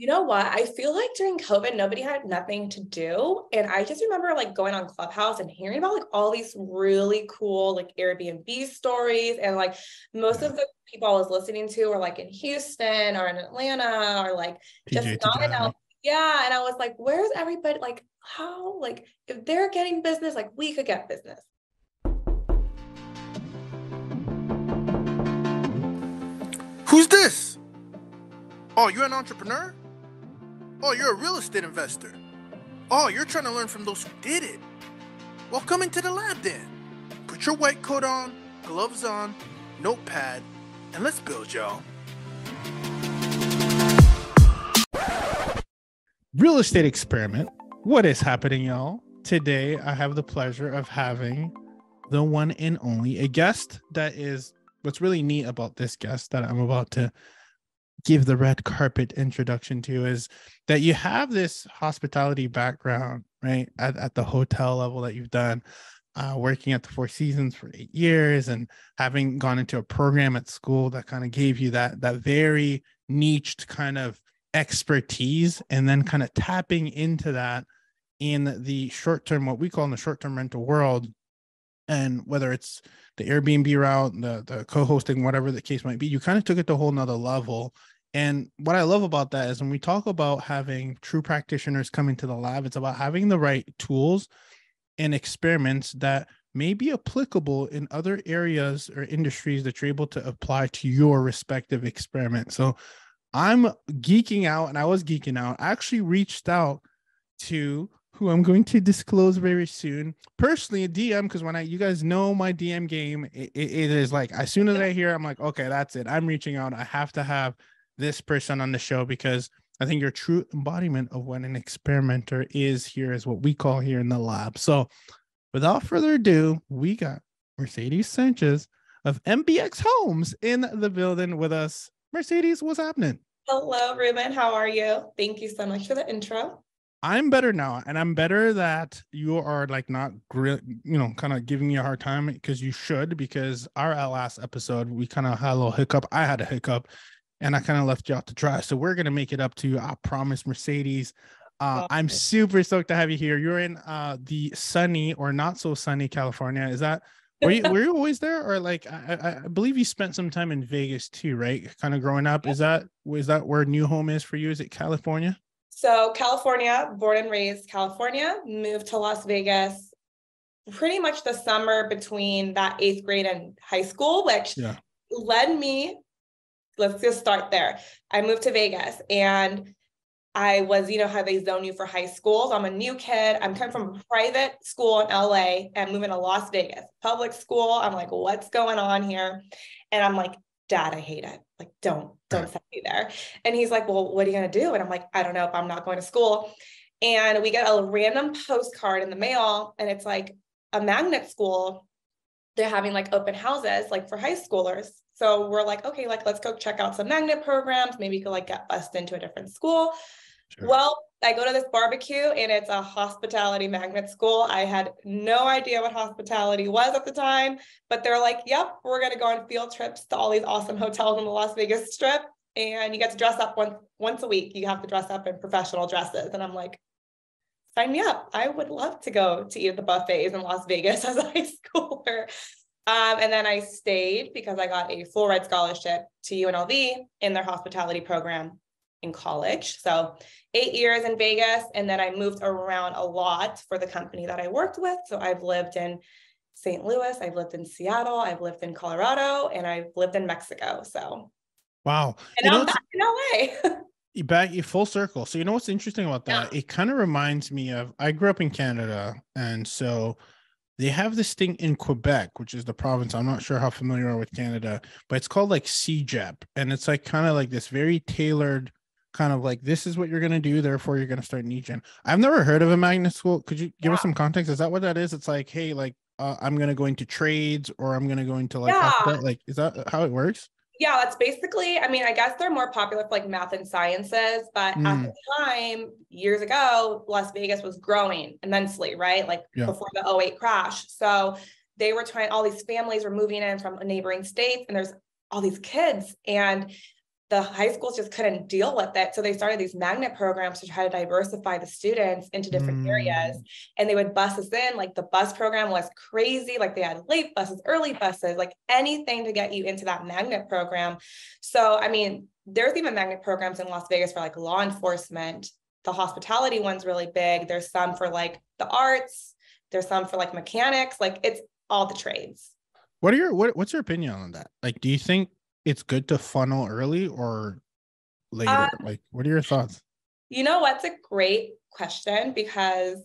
You know what? I feel like during COVID, nobody had nothing to do. And I just remember like going on Clubhouse and hearing about like all these really cool like Airbnb stories. And like most of the people I was listening to were like in Houston or in Atlanta or like just not in LA. Yeah. And I was like, where's everybody? Like, how, like, if they're getting business, like we could get business. Who's this? Oh, you're an entrepreneur? Oh, you're a real estate investor. Oh, you're trying to learn from those who did it. Well, come into the lab then. Put your white coat on, gloves on, notepad, and let's build, y'all. Real estate experiment. What is happening, y'all? Today, I have the pleasure of having the one and only, a guest that is, what's really neat about this guest that I'm about to give the red carpet introduction to is that you have this hospitality background, right? At the hotel level that you've done, working at the Four Seasons for 8 years and having gone into a program at school that kind of gave you that very niched kind of expertise, and then kind of tapping into that in the short-term, what we call in the short-term rental world. And whether it's the Airbnb route, the co-hosting, whatever the case might be, you kind of took it to a whole nother level. And what I love about that is when we talk about having true practitioners come into the lab, it's about having the right tools and experiments that may be applicable in other areas or industries that you're able to apply to your respective experiment. So I'm geeking out, and I was geeking out. I actually reached out to who I'm going to disclose very soon, personally, a DM, because when you guys know my DM game, it is like, as soon as I hear, I'm like, okay, that's it. I'm reaching out. I have to have this person on the show because I think your true embodiment of what an experimenter is here is what we call here in the lab. So without further ado, we got Mercedes Sanchez of MBX Homes in the building with us. Mercedes, what's happening? Hello, Ruben. How are you? Thank you so much for the intro. I'm better now, and I'm better that you are like not, kind of giving me a hard time, because you should, because our last episode, we kind of had a little hiccup. I had a hiccup, and I kind of left you out to dry. So we're going to make it up to you. I promise, Mercedes. I'm super stoked to have you here. You're in the sunny or not so sunny California. Is that, were you always there? Or like, I believe you spent some time in Vegas too, right? Kind of growing up. Is that where new home is for you? Is it California? So California, born and raised California, moved to Las Vegas pretty much the summer between that 8th grade and high school, which led me, let's just start there. I moved to Vegas, and I was, how they zone you for high schools. I'm a new kid. I'm coming from a private school in LA and moving to Las Vegas, public school. I'm like, what's going on here? And I'm like, Dad, I hate it. Like, don't send me there. And he's like, well, what are you going to do? And I'm like, I don't know if I'm not going to school. And we get a random postcard in the mail, and it's like a magnet school. They're having like open houses, like for high schoolers. So we're like, okay, like, let's go check out some magnet programs. Maybe you could like get bused into a different school. Sure. Well, I go to this barbecue, and it's a hospitality magnet school. I had no idea what hospitality was at the time, but they're like, yep, we're going to go on field trips to all these awesome hotels on the Las Vegas Strip. And you get to dress up once a week. You have to dress up in professional dresses. And I'm like, sign me up. I would love to go to eat at the buffets in Las Vegas as a high schooler. And then I stayed because I got a full ride scholarship to UNLV in their hospitality program in college. So 8 years in Vegas. And then I moved around a lot for the company that I worked with. So I've lived in St. Louis, I've lived in Seattle, I've lived in Colorado, and I've lived in Mexico. So wow. And I'm back in LA. You back, you full circle. So you know what's interesting about that? Yeah. It kind of reminds me of, I grew up in Canada, and so they have this thing in Quebec, which is the province. I'm not sure how familiar you are with Canada, but it's called like CJEP. And it's like kind of like this very tailored kind of like, this is what you're going to do, therefore you're going to start niching. I've never heard of a magnet school. Could you give us some context? Is that what that is? It's like, hey, like I'm going to go into trades, or I'm going to go into like, like, is that how it works? Yeah, that's basically, I mean, I guess they're more popular for like math and sciences, but at the time, years ago, Las Vegas was growing immensely, right? Like before the 2008 crash. So they were trying, all these families were moving in from neighboring states, and there's all these kids. And the high schools just couldn't deal with it. So they started these magnet programs to try to diversify the students into different areas. And they would bus us in. Like the bus program was crazy. Like they had late buses, early buses, like anything to get you into that magnet program. So, I mean, there's even magnet programs in Las Vegas for like law enforcement. The hospitality one's really big. There's some for like the arts. There's some for like mechanics. Like it's all the trades. What's your opinion on that? Like, do you think it's good to funnel early or later? Like, what are your thoughts? You know what's a great question, because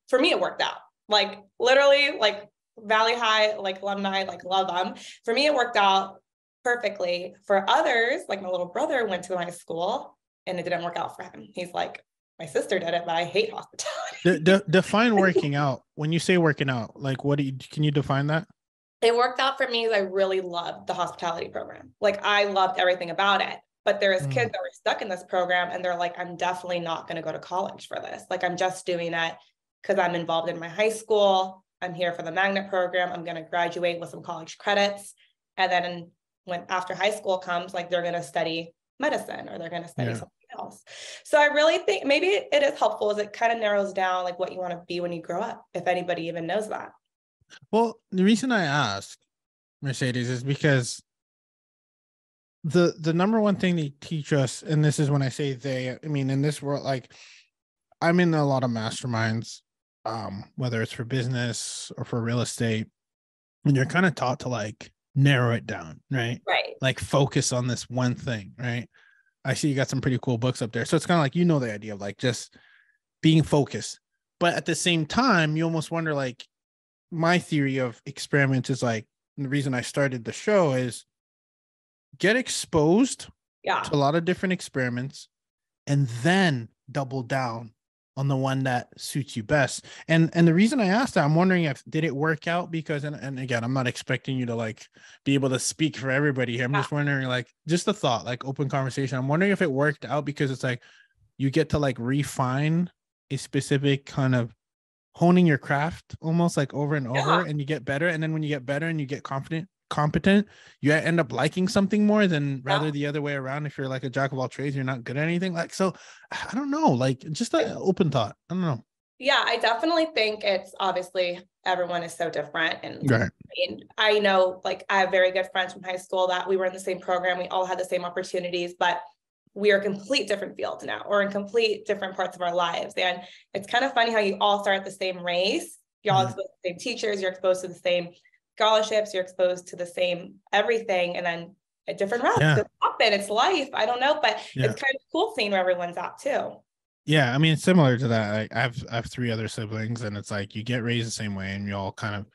for me it worked out. Like literally, like Valley High, like alumni, like love them. For me it worked out perfectly. For others, like my little brother went to my school and it didn't work out for him. He's like, my sister did it, but I hate hospitality. Define working out. When you say working out, like can you define that? It worked out for me because I really loved the hospitality program. Like I loved everything about it. But there's kids that were stuck in this program and they're like, I'm definitely not going to go to college for this. Like I'm just doing it because I'm involved in my high school. I'm here for the magnet program. I'm going to graduate with some college credits. And then when after high school comes, like they're going to study medicine or they're going to study something else. So I really think maybe it is helpful as it kind of narrows down like what you want to be when you grow up, if anybody even knows that. Well, the reason I ask, Mercedes, is because the number one thing they teach us, and this is when I say they, I mean, in this world, like I'm in a lot of masterminds, whether it's for business or for real estate, and you're kind of taught to like narrow it down, right? Right. Like focus on this one thing, right? I see you got some pretty cool books up there. So it's kind of like, the idea of like just being focused. But at the same time, you almost wonder, like, my theory of experiments is like, the reason I started the show is get exposed to a lot of different experiments and then double down on the one that suits you best. And the reason I asked that, I'm wondering if did it work out, because and again, I'm not expecting you to like be able to speak for everybody here. I'm just wondering, like, just a thought, like open conversation. I'm wondering if it worked out because it's like you get to like refine a specific kind of honing your craft almost like over and over, and you get better. And then when you get better and you get competent, you end up liking something more than rather the other way around. If you're like a jack of all trades, you're not good at anything. Like, so I don't know, like just an open thought. I don't know. Yeah, I definitely think it's obviously everyone is so different. And right. I mean, I know, like I have very good friends from high school that we were in the same program. We all had the same opportunities, but we are complete different fields now, or in complete different parts of our lives. And it's kind of funny how you all start at the same race. You're all exposed to the same teachers. You're exposed to the same scholarships. You're exposed to the same everything. And then a different routes happen. It's life. I don't know, but it's kind of cool seeing where everyone's at too. Yeah. I mean, it's similar to that. I have 3 other siblings, and it's like you get raised the same way and you all kind of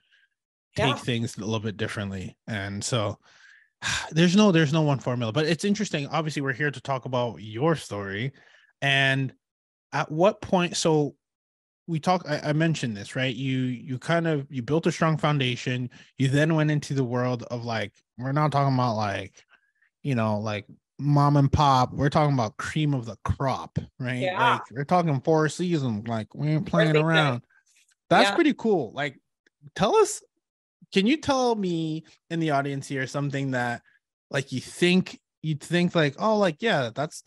take things a little bit differently. And so there's no one formula, but it's interesting. Obviously we're here to talk about your story. And at what point, so we talked, I mentioned this, right? You built a strong foundation. You then went into the world of like, we're not talking about like, like mom and pop. We're talking about cream of the crop, right? Yeah. Like we're talking 4 seasons. Like we ain't playing around. That's pretty cool. Like, can you tell me in the audience here something that like you'd think like, oh, like, yeah, that's,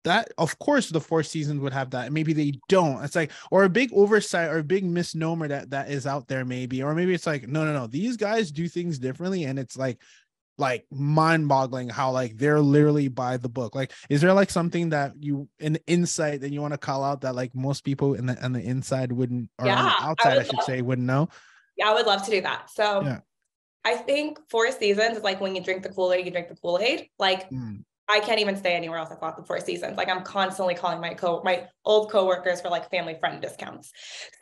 that of course the 4 seasons would have that. Maybe they don't. It's like, or a big oversight or a big misnomer that is out there maybe, or maybe it's like, no, these guys do things differently. And it's like mind boggling how like they're literally by the book. Like, is there like something that an insight that you want to call out that like most people on the inside wouldn't, or on the outside, I should say, wouldn't know? Yeah, I would love to do that. So I think 4 seasons is like when you drink the Kool-Aid, you drink the Kool-Aid. Like I can't even stay anywhere else except the 4 seasons. Like I'm constantly calling my old coworkers for like family friend discounts.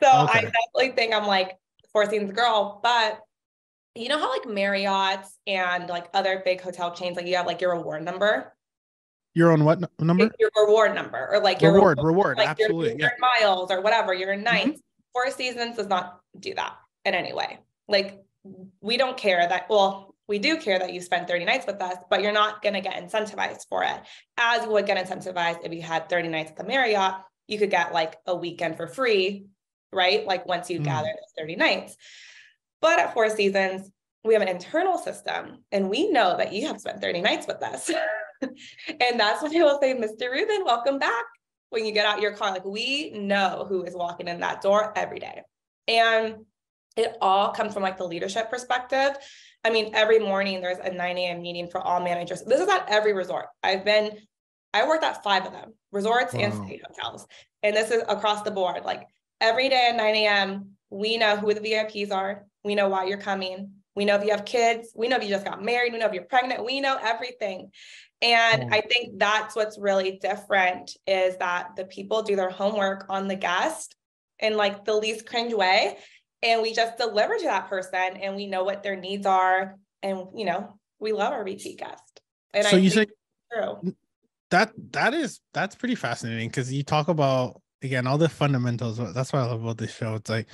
So I definitely think I'm like 4 seasons girl. But you know how like Marriott's and like other big hotel chains, like you have like your reward number. Your own what number? Your reward number, or like your reward, like absolutely. Your miles or whatever, your nights. 4 seasons does not do that in any way. Like we don't care that, well, we do care that you spend 30 nights with us, but you're not going to get incentivized for it as you would get incentivized if you had 30 nights at the Marriott. You could get like a weekend for free, right? Like once you gather those 30 nights. But at 4 seasons, we have an internal system, and we know that you have spent 30 nights with us. And that's when they will say, Mr. Rubin, welcome back. When you get out your car, like, we know who is walking in that door every day. And it all comes from like the leadership perspective. I mean, every morning there's a 9 a.m. meeting for all managers. This is at every resort. I worked at 5 of them, resorts and state hotels. And this is across the board. Like, every day at 9 a.m., we know who the VIPs are. We know why you're coming. We know if you have kids. We know if you just got married. We know if you're pregnant. We know everything. And I think that's what's really different, is that the people do their homework on the guest in like the least cringe way. And we just deliver to that person, and we know what their needs are. And, you know, we love our repeat guest. And so I you think say that's pretty fascinating, because you talk about, again, all the fundamentals. That's what I love about this show. It's like,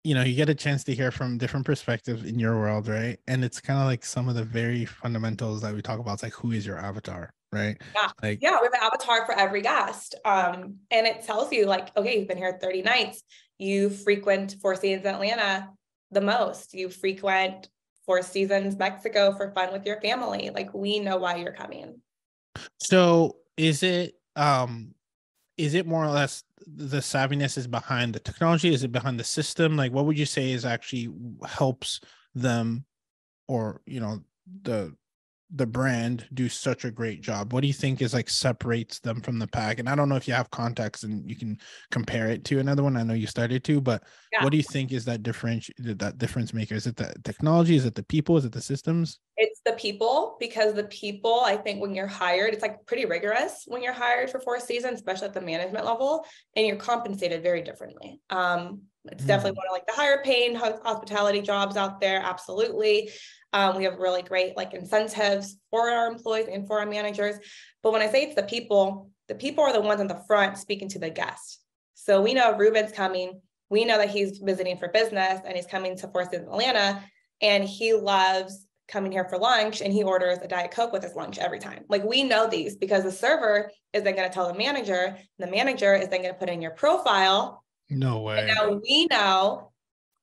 you know, you get a chance to hear from different perspectives in your world, right? And it's kind of like some of the very fundamentals that we talk about. It's like, who is your avatar, right? Yeah. Like, yeah, we have an avatar for every guest. And it tells you like, okay, you've been here 30 nights. You frequent Four Seasons Atlanta the most. You frequent Four Seasons Mexico for fun with your family. Like, we know why you're coming. So is it more or less the savviness is behind the technology? Is it behind the system? Like, what would you say is actually helps them, or, you know, the brand do such a great job? What do you think is like separates them from the pack? And I don't know if you have context and you can compare it to another one. I know you started to, but what do you think is that difference maker? Is it the technology? Is it the people? Is it the systems? It's the people, because the people, I think when you're hired, it's like pretty rigorous when you're hired for Four Seasons, especially at the management level, and you're compensated very differently. It's definitely one of like the higher paying hospitality jobs out there. Absolutely. We have really great like incentives for our employees and for our managers. But when I say it's the people are the ones in the front speaking to the guest. So we know Ruben's coming. We know that he's visiting for business and he's coming to Four Seasons Atlanta, and he loves coming here for lunch, and he orders a Diet Coke with his lunch every time. Like, we know these because the server is then going to tell the manager, and the manager is then going to put in your profile. No way. And now we know,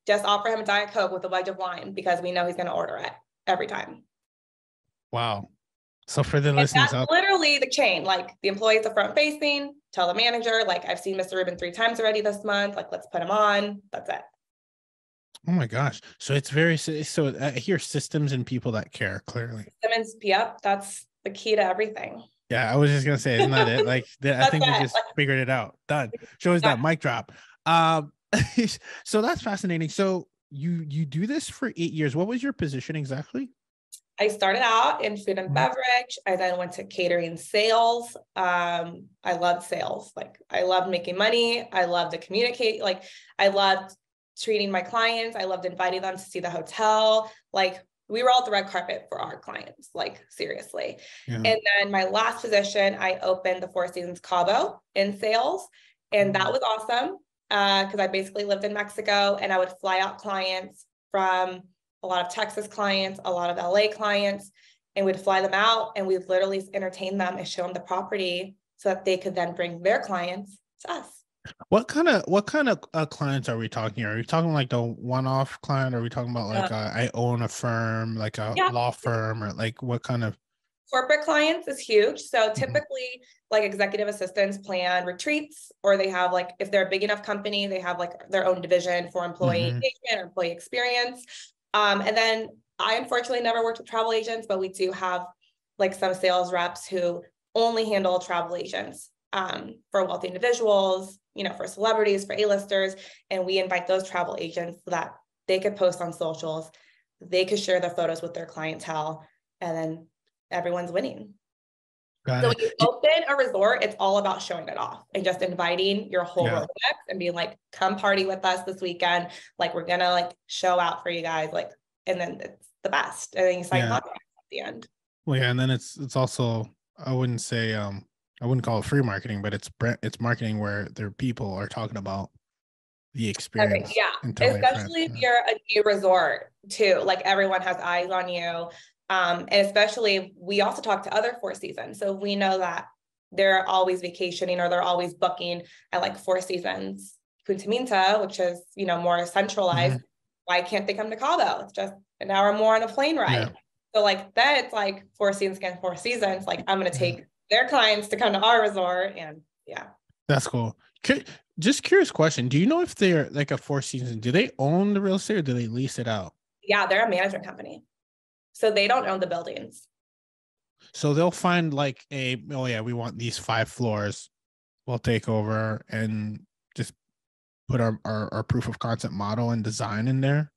just offer him a Diet Coke with a wedge of lime, because we know he's going to order it every time. Wow. So for the listeners, that's literally the chain. Like, the employee at the front facing, tell the manager, like, I've seen Mr. Rubin 3 times already this month. Like, let's put him on. That's it. Oh my gosh. So it's very, so I hear systems and people that care, clearly. Systems, yep. That's the key to everything. Yeah, I was just going to say, isn't that it? Like, I think we just figured it out. Done. Show us that mic drop. So that's fascinating. So you do this for 8 years. What was your position exactly? I started out in food and beverage. I then went to catering sales. I loved sales. Like, I loved making money. I loved to communicate. Like, I loved treating my clients. I loved inviting them to see the hotel. Like, we were all at the red carpet for our clients, like, seriously. Yeah. And then my last position, I opened the Four Seasons Cabo in sales. And that was awesome, because I basically lived in Mexico, and I would fly out clients from a lot of Texas clients, a lot of LA clients, and we'd fly them out, and we'd literally entertain them and show them the property so that they could then bring their clients to us. What kind of clients are we talking here? Are we talking like the one-off client? Or are we talking about like I own a firm, like a law firm, or like what kind of? Corporate clients is huge. So typically like executive assistants plan retreats, or they have like, if they're a big enough company, they have like their own division for employee engagement or employee experience. And then I unfortunately never worked with travel agents, but we do have like some sales reps who only handle travel agents for wealthy individuals, you know, for celebrities, for A-listers. And we invite those travel agents so that they could post on socials, they could share their photos with their clientele, and then everyone's winning. So when you open a resort, it's all about showing it off and just inviting your whole Rolodex and being like, come party with us this weekend. Like, we're gonna like show out for you guys. Like, and then it's the best. And then you sign contracts at the end. Well, yeah, and then it's also, I wouldn't say I wouldn't call it free marketing, but it's marketing where their people are talking about the experience. Okay, yeah, especially if you're a new resort too. Like, everyone has eyes on you. And especially, we also talk to other Four Seasons. So we know that they're always vacationing or they're always booking at like Four Seasons Punta Minta, which is, you know, more centralized. why can't they come to Cabo? It's just an hour more on a plane ride. Yeah. So like then it's like Four Seasons against Four Seasons. Like I'm going to take their clients to come to our resort, and yeah. That's cool. Just curious question. Do you know if they're like a Four Seasons, do they own the real estate or do they lease it out? Yeah, they're a management company. So they don't own the buildings. So they'll find like oh yeah, we want these 5 floors. We'll take over and just put our proof of concept model and design in there.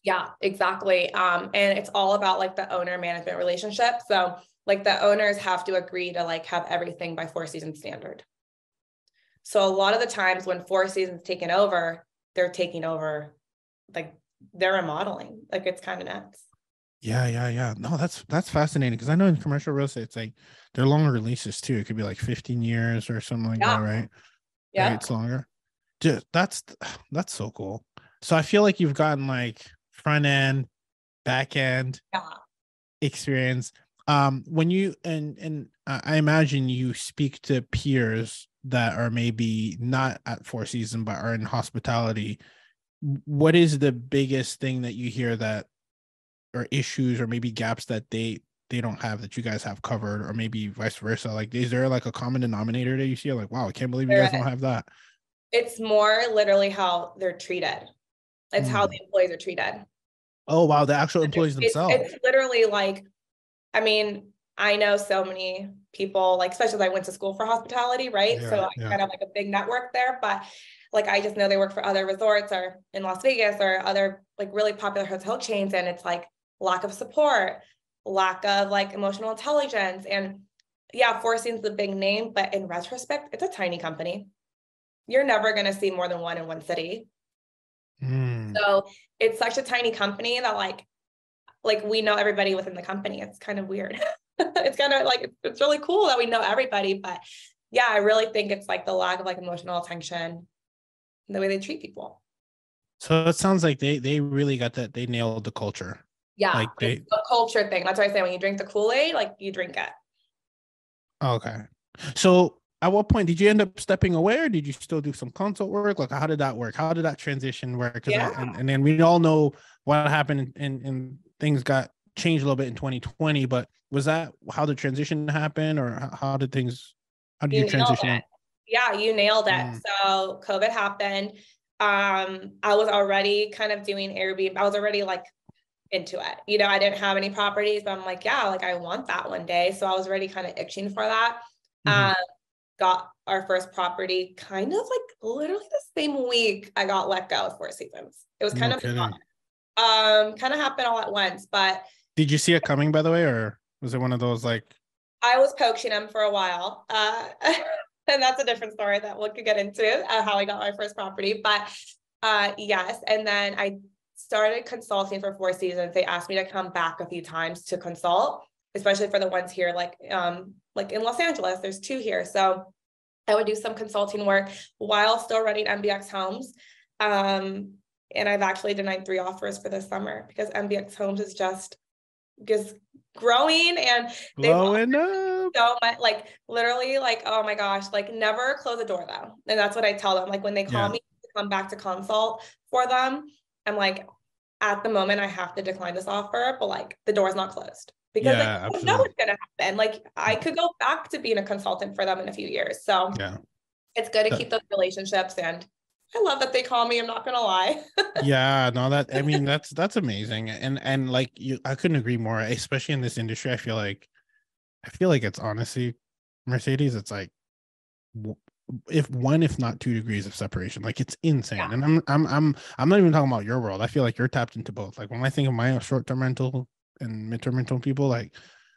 Yeah, exactly. And it's all about like the owner management relationship. So like the owners have to agree to like have everything by Four Seasons standard. So a lot of the times when Four Seasons taken over, they're taking over, like they're remodeling. Like it's kind of nuts. Yeah. No, that's fascinating because I know in commercial real estate, it's like they're longer releases too. It could be like 15 years or something like that, right? Yeah, right, it's longer. Dude, that's so cool. So I feel like you've gotten like front end, back end experience. When you and I imagine you speak to peers that are maybe not at Four Seasons but are in hospitality. What is the biggest thing that you hear that or issues or maybe gaps that they don't have that you guys have covered, or maybe vice versa? Like, is there like a common denominator that you see like, wow, I can't believe you guys don't have that? It's more literally how they're treated. It's how the employees are treated. Oh, wow. The actual employees themselves. It's literally like, I mean, I know so many people, like, especially I went to school for hospitality, right? So I kind of like a big network there, but like, I just know they work for other resorts or in Las Vegas or other like really popular hotel chains. And it's like lack of support, lack of like emotional intelligence. And yeah, Four Seasons is a big name, but in retrospect, it's a tiny company. You're never going to see more than one in one city. So it's such a tiny company that like we know everybody within the company. It's kind of weird. It's kind of like, it's really cool that we know everybody, but yeah, I really think it's like the lack of like emotional attention, the way they treat people. So it sounds like they really got that. They nailed the culture. Yeah. Like it's a culture thing. That's why I say when you drink the Kool-Aid, like you drink it. Okay. So at what point did you end up stepping away, or did you still do some consult work? Like, how did that work? How did that transition work? And then we all know what happened and things got changed a little bit in 2020, but was that how the transition happened, or how did you transition? Yeah, you nailed it. So COVID happened. I was already kind of doing Airbnb. I was already like into it. You know, I didn't have any properties, but I'm like, yeah, like I want that one day. So I was already kind of itching for that. Got our first property kind of like literally the same week I got let go of Four Seasons. It was kind of happened all at once. But did you see it coming, by the way, or was it one of those like? I was coaching him for a while, and that's a different story that we could get into how I got my first property. But yes, and then I started consulting for Four Seasons. They asked me to come back a few times to consult, especially for the ones here, like in Los Angeles, there's 2 here. So I would do some consulting work while still running MBX Homes. And I've actually denied 3 offers for this summer because MBX Homes is just growing and blowing up so much, like literally like, oh my gosh, like never close the door though. And that's what I tell them. Like when they call me to come back to consult for them, I'm like, at the moment I have to decline this offer, but like the door's not closed. Because like, I don't know what's going to happen. Like I could go back to being a consultant for them in a few years. So it's good to keep those relationships. And I love that they call me. I'm not going to lie. I mean, that's amazing. And like I couldn't agree more, especially in this industry. I feel like it's honestly, Mercedes, it's like if not 2 degrees of separation. Like it's insane. And I'm not even talking about your world. I feel like you're tapped into both. Like when I think of my short-term rental and midterm rental people, like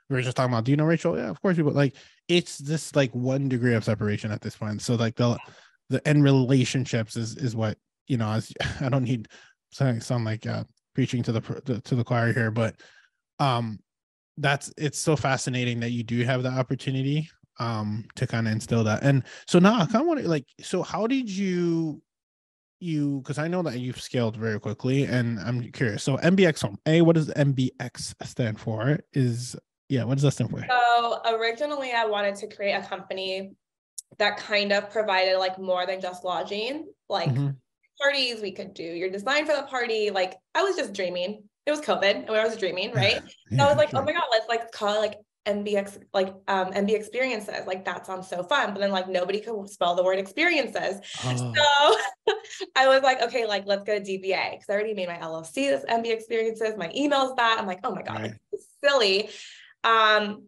we were just talking about, do you know Rachel? Yeah, of course people. Like it's this like 1 degree of separation at this point. So like the end relationships is what, you know, as I don't need sound like preaching to the choir here, but it's so fascinating that you do have the opportunity to kind of instill that. And so now I kind of want to like, so how did you because I know that you've scaled very quickly, and I'm curious. So MBX Home, what does MBX stand for? What does that stand for? So originally I wanted to create a company that kind of provided like more than just lodging, like parties. We could do your design for the party. Like I was just dreaming. It was COVID and I was dreaming, right? Yeah, so I was like, sure. oh my God, let's like call it like MBX, like MB experiences. Like that sounds so fun. But then like nobody could spell the word experiences. Oh. So I was like, okay, like let's go to DBA because I already made my LLC, this MB experiences, my email's that. I'm like, oh my God, Right. it's silly.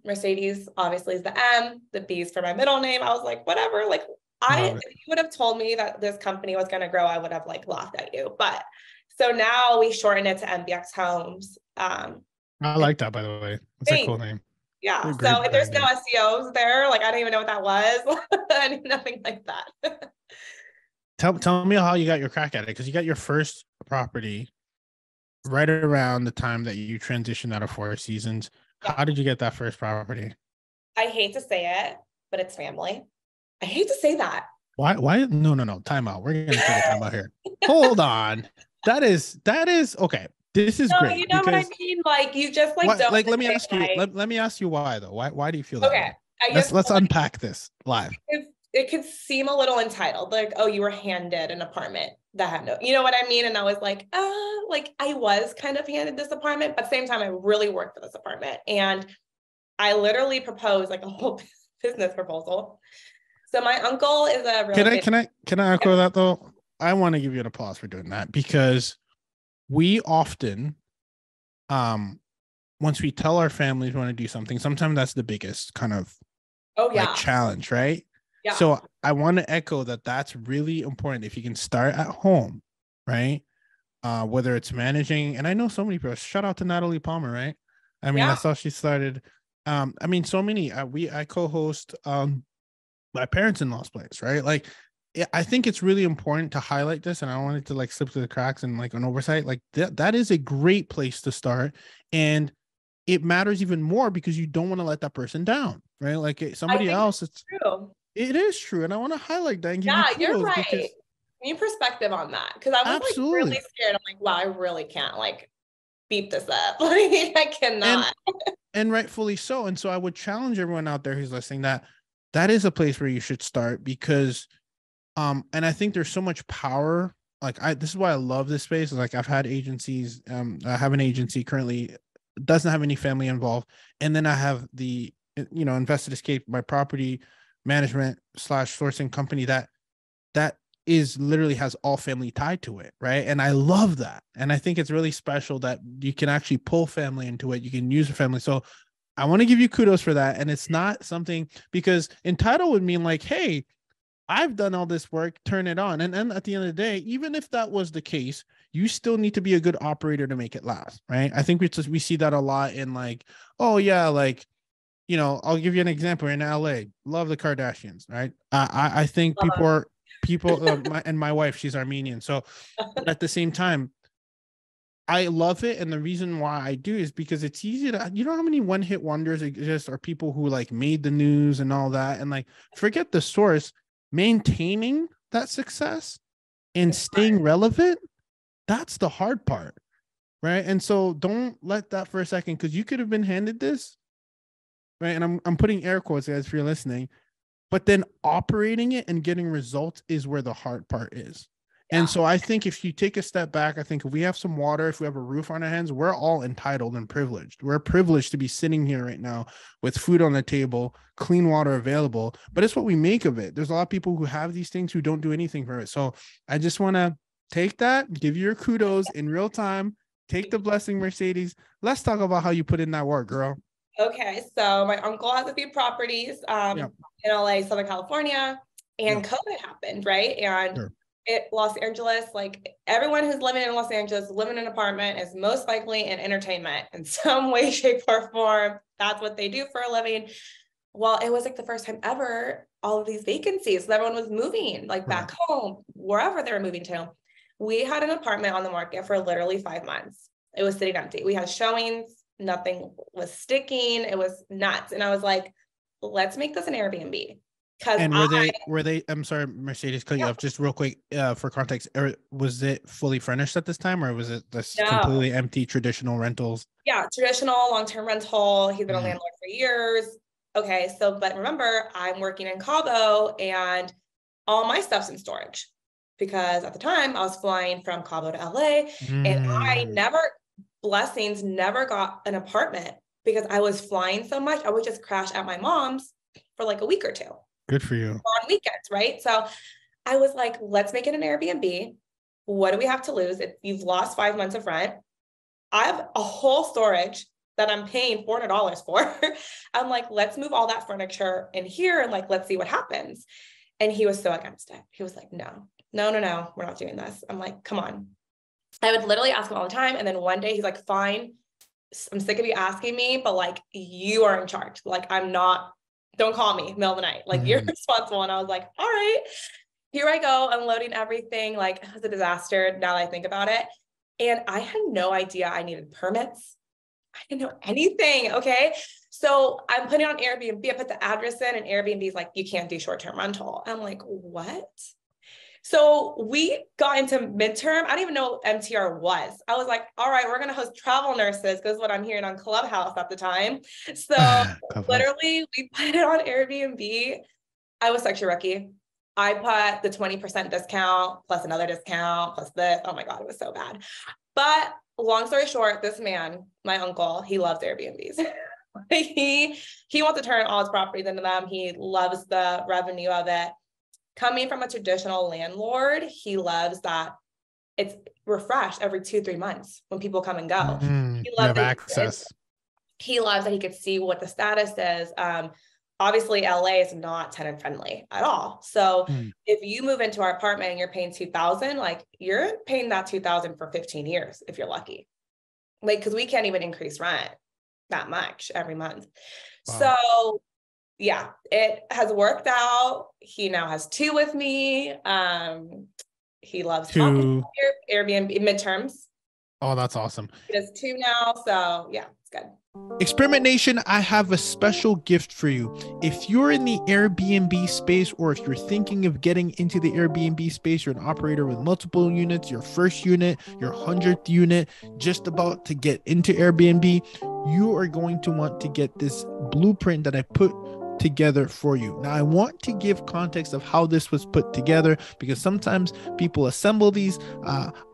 Mercedes obviously is the M, the B is for my middle name. I was like, whatever. Like if you would have told me that this company was going to grow, I would have like laughed at you. But so now we shorten it to MBX Homes. I like that, by the way. It's a cool name. Yeah. So if there's no SEOs there, like I don't even know what that was. I knew nothing like that. Tell me how you got your crack at it, because you got your first property right around the time that you transitioned out of Four Seasons. Yeah. How did you get that first property? I hate to say it, but it's family. I hate to say that. Why? No. Time out. We're gonna take a time out here. Hold on. That is okay. This is great. You know what I mean? Like you just like don't like. Let me ask you. Let me ask you why though. Why do you feel that? Okay. Way? Let's unpack this live. It could seem a little entitled, like, oh, you were handed an apartment that had no, you know what I mean? And I was like I was kind of handed this apartment, but at the same time, I really worked for this apartment. And I literally proposed like a whole business proposal. So my uncle is a real estate. Can I echo that though? I want to give you an applause for doing that, because we often, once we tell our families we want to do something, sometimes that's the biggest kind of challenge, right? Yeah. So I want to echo that. That's really important. If you can start at home, right? Whether it's managing, and I know so many people. Shout out to Natalie Palmer, right? I mean, that's how she started. I mean, so many. I co-host my parents-in-law's place, right? Like, I think it's really important to highlight this, and I don't want it to like slip through the cracks and like an oversight. Like that is a great place to start, and it matters even more because you don't want to let that person down, right? Like somebody else. It's true. It is true, and I want to highlight that and give you kudos. You're right. Give me perspective on that, because I was like really scared. I'm like, wow, I really can't like beat this up. Like I cannot. And rightfully so. And so I would challenge everyone out there who's listening that is a place where you should start, because and I think there's so much power. Like this is why I love this space. Like I've had agencies. I have an agency currently, doesn't have any family involved, and then I have the Invested Escape, my property management / sourcing company that is literally has all family tied to it, right? And I love that, and I think it's really special that you can actually pull family into it. You can use a family. So I want to give you kudos for that. And it's not something, because entitled would mean like, hey, I've done all this work, turn it on. And then at the end of the day, even if that was the case, you still need to be a good operator to make it last, right? I think we see that a lot in like, oh yeah, like, I'll give you an example. In LA, love the Kardashians, right? I think and my wife, she's Armenian. So at the same time, I love it. And the reason why I do is because it's easy to, how many one-hit wonders exist, or people who like made the news and all that. And like, forget the source, maintaining that success and staying relevant. That's the hard part. Right. And so don't let that for a second, because you could have been handed this. Right. And I'm putting air quotes, guys, if you're listening, but then operating it and getting results is where the hard part is. Yeah. And so I think if you take a step back, I think if we have some water, if we have a roof on our hands, we're all entitled and privileged. We're privileged to be sitting here right now with food on the table, clean water available, but it's what we make of it. There's a lot of people who have these things who don't do anything for it. So I just want to take that, give you your kudos in real time, take the blessing, Mercedes. Let's talk about how you put in that work, girl. Okay, so my uncle has a few properties in LA, Southern California, and COVID happened, right? And Los Angeles, like everyone who's living in Los Angeles, living in an apartment is most likely in entertainment in some way, shape, or form. That's what they do for a living. Well, it was like the first time ever, all of these vacancies. So everyone was moving like back home, wherever they were moving to. We had an apartment on the market for literally 5 months. It was sitting empty. We had showings. Nothing was sticking. It was nuts. And I was like, let's make this an Airbnb. And were they, I'm sorry, Mercedes, cut you off just real quick for context. Was it fully furnished at this time, or was it this completely empty traditional rentals? Yeah, traditional long-term rental. He's been a landlord for years. Okay. So, but remember, I'm working in Cabo and all my stuff's in storage. because at the time I was flying from Cabo to LA and I never got an apartment because I was flying so much. I would just crash at my mom's for like a week or two. Good for you. On weekends, right? So I was like, let's make it an Airbnb. What do we have to lose? If you've lost 5 months of rent, I have a whole storage that I'm paying $400 for. I'm like, let's move all that furniture in here and like, let's see what happens. And he was so against it. He was like, no, we're not doing this. I'm like, come on. I would literally ask him all the time. And then one day he's like, fine, I'm sick of you asking me, but like, you are in charge. Like, don't call me middle of the night. Like, you're responsible. And I was like, all right, here I go, unloading everything. Like, it was a disaster now that I think about it. And I had no idea I needed permits. I didn't know anything. Okay. So I'm putting on Airbnb. I put the address in and Airbnb's like, you can't do short-term rental. I'm like, what? So we got into midterm. I didn't even know what MTR was. I was like, all right, we're going to host travel nurses because what I'm hearing on Clubhouse at the time. So literally we put it on Airbnb. I was such a rookie. I put the 20% discount plus another discount plus this. Oh my God, it was so bad. But long story short, this man, my uncle, he loves Airbnbs. He wants to turn all his properties into them. He loves the revenue of it. Coming from a traditional landlord, he loves that it's refreshed every 2-3 months when people come and go. He loves access. He loves that he could see what the status is. Obviously, LA is not tenant friendly at all. So if you move into our apartment and you're paying $2,000, like you're paying that $2,000 for 15 years if you're lucky. Like, because we can't even increase rent that much every month. Wow. So yeah, it has worked out. He now has 2 with me. He loves talking Airbnb midterms. Oh, that's awesome. He does 2 now. So yeah, it's good. Experiment Nation, I have a special gift for you. If you're in the Airbnb space, or if you're thinking of getting into the Airbnb space, you're an operator with multiple units, your first unit, your 100th unit, just about to get into Airbnb, you are going to want to get this blueprint that I put together for you. Now, I want to give context of how this was put together, because sometimes people assemble these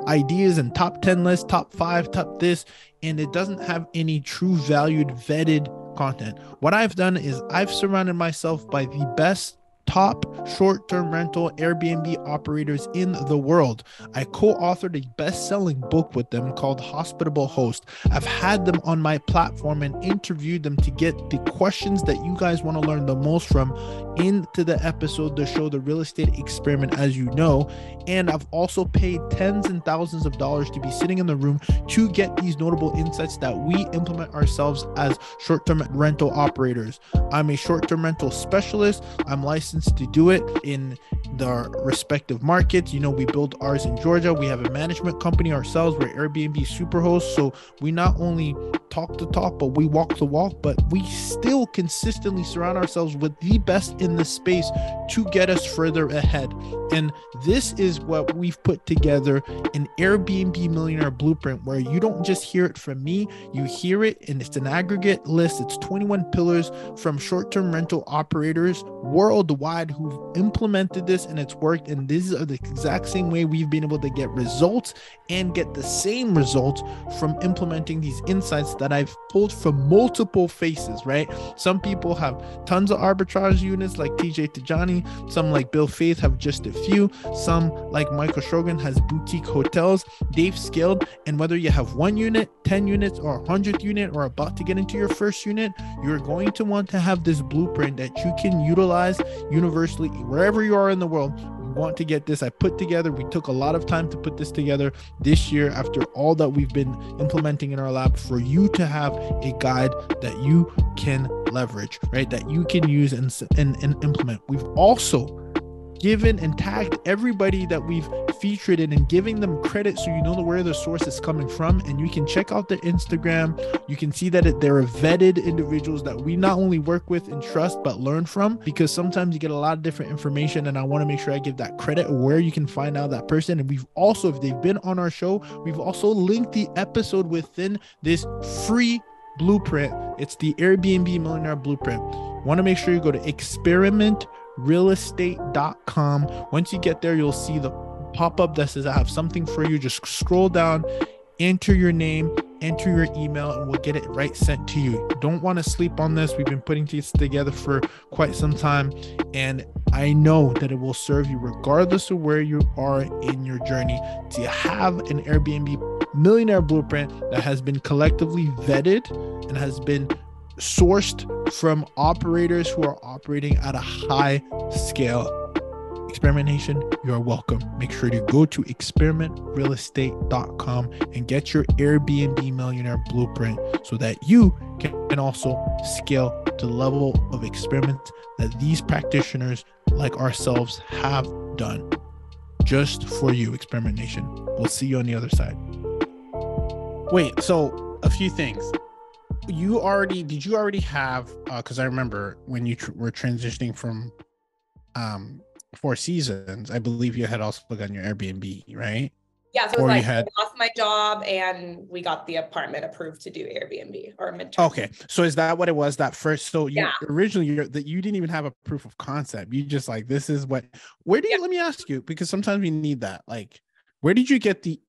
ideas and top 10 lists, top 5, top this, and it doesn't have any true valued vetted content. What I've done is I've surrounded myself by the best top short-term rental Airbnb operators in the world. I co-authored a best-selling book with them called Hospitable Host. I've had them on my platform and interviewed them to get the questions that you guys want to learn the most from into the episode to show the real estate experiment, as you know. And I've also paid tens and thousands of dollars to be sitting in the room to get these notable insights that we implement ourselves as short-term rental operators. I'm a short-term rental specialist. I'm licensed to do it in the respective markets. You know, we build ours in Georgia. We have a management company ourselves. We're Airbnb Superhost. So we not only talk the talk, but we walk the walk, but we still consistently surround ourselves with the best in the space to get us further ahead. And this is what we've put together, an Airbnb Millionaire Blueprint, where you don't just hear it from me, you hear it, and it's an aggregate list. It's 21 pillars from short-term rental operators worldwide who've implemented this and it's worked. And these are the exact same way we've been able to get results and get the same results from implementing these insights that I've pulled from multiple faces, right? Some people have tons of arbitrage units like TJ Tijani. Some like Bill Faith have just a few. Some like Michael Shogun has boutique hotels. They've scaled, and whether you have 1 unit, 10 units, or 100th unit, or about to get into your first unit, you're going to want to have this blueprint that you can utilize universally wherever you are in the world. We want to get this. I put together, we took a lot of time to put this together this year after all that we've been implementing in our lab, for you to have a guide that you can leverage, right? That you can use and implement. We've also given and tagged everybody that we've featured in and giving them credit, so you know where the source is coming from, and you can check out their Instagram. You can see that they're vetted individuals that we not only work with and trust but learn from, because sometimes you get a lot of different information, and I want to make sure I give that credit where you can find out that person. And we've also, if they've been on our show, we've also linked the episode within this free blueprint. It's the Airbnb Millionaire Blueprint. Want to make sure you go to experimentrealestate.com. Once you get there, you'll see the pop-up that says I have something for you. Just scroll down, enter your name, enter your email, and we'll get it right sent to you. Don't want to sleep on this. We've been putting this together for quite some time, and I know that it will serve you regardless of where you are in your journey to have an Airbnb millionaire blueprint that has been collectively vetted and has been sourced from operators who are operating at a high scale. Experiment Nation, you're welcome. Make sure to go to experimentrealestate.com and get your Airbnb millionaire blueprint so that you can also scale to the level of experiment that these practitioners like ourselves have done just for you, Experiment Nation. We'll see you on the other side. Wait, so a few things. Did you already have, because I remember when you were transitioning from Four Seasons, I believe you had also gotten your Airbnb, right? Yeah, so it was I lost my job and we got the apartment approved to do Airbnb or midterm. Okay, so is that what it was that first? So you originally you didn't even have a proof of concept. You just like, this is what. Where do you? Let me ask you, because sometimes we need that. Like, where did you get the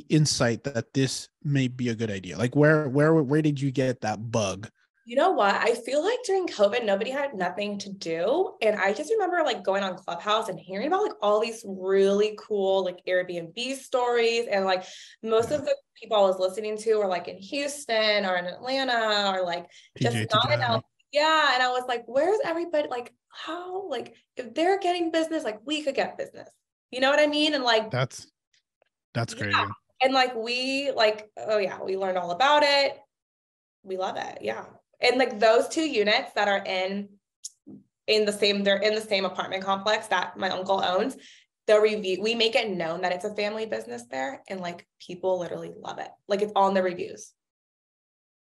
insight that this may be a good idea? Like, where did you get that bug? You know what? I feel like during COVID, nobody had nothing to do. And I just remember like going on Clubhouse and hearing about like all these really cool like Airbnb stories. And like most of the people I was listening to were like in Houston or in Atlanta or like just not in LA. Yeah. And I was like, where's everybody? Like how, like if they're getting business, like we could get business. You know what I mean? And like, that's crazy. Yeah. And like, we we learned all about it. We love it. Yeah. And like those two units that are in the same apartment complex that my uncle owns, we make it known that it's a family business there. And like people literally love it. Like it's on the reviews.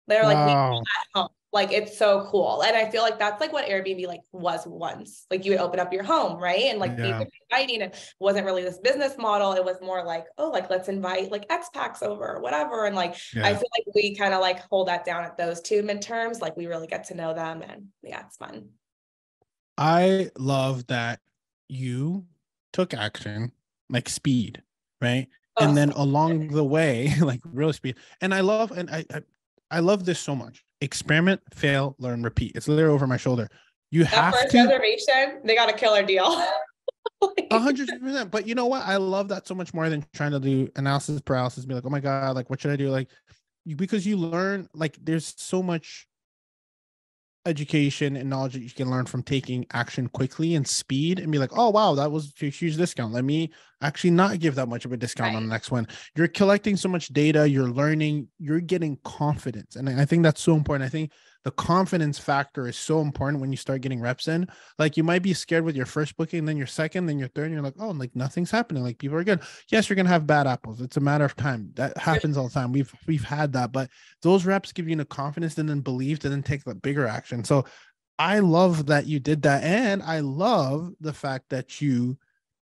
They're like, we at home. Like it's so cool. And I feel like that's like what Airbnb like was once. Like you would open up your home, right? And like be inviting. It wasn't really this business model. It was more like, oh, like let's invite like expats over or whatever. And like I feel like we kind of like hold that down at those two midterms. Like we really get to know them, and yeah, it's fun. I love that you took action, like speed, right? And then along the way, like real speed. And I love this so much. Experiment, fail, learn, repeat. It's literally over my shoulder. You have first reservation, they got a killer deal. 100%. But you know what? I love that so much more than trying to do analysis paralysis. Be like, oh my God, like what should I do? Like, because you learn, like there's so much education and knowledge that you can learn from taking action quickly and speed and be like, oh wow, that was a huge discount, let me actually not give that much of a discount on the next one. You're collecting so much data, you're learning, you're getting confidence. And I think that's so important. I think the confidence factor is so important when you start getting reps in. Like you might be scared with your first booking, then your second, then your third, and you're like, oh, like nothing's happening. Like people are good. Yes, you're gonna have bad apples. It's a matter of time. That happens all the time. We've had that, but those reps give you the confidence and then belief to then take the bigger action. So I love that you did that, and I love the fact that you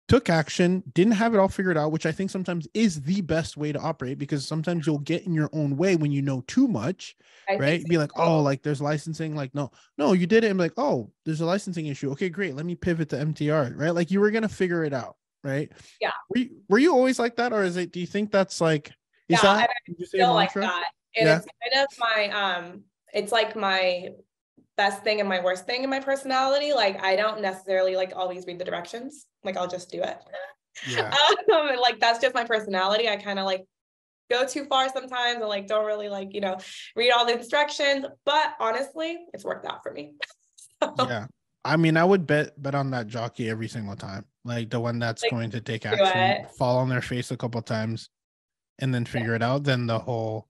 took action, didn't have it all figured out, which I think sometimes is the best way to operate, because sometimes you'll get in your own way when you know too much, right? Be like, oh, like there's licensing. Like, no, you did it. And like, oh, there's a licensing issue. Okay, great. Let me pivot to MTR, right? Like you were going to figure it out, right? Yeah. Were you always like that? Or do you think that's like, is that, did you say a mantra? Like that. And it's kind of my, it's like my best thing and my worst thing in my personality. Like I don't necessarily like always read the directions. Like I'll just do it. Yeah. And like that's just my personality. I kind of like go too far sometimes and like don't really like, read all the instructions. But honestly, it's worked out for me. Yeah. I mean, I would bet on that jockey every single time. Like the one that's like, going to take action, fall on their face a couple of times, and then figure it out. Then the whole,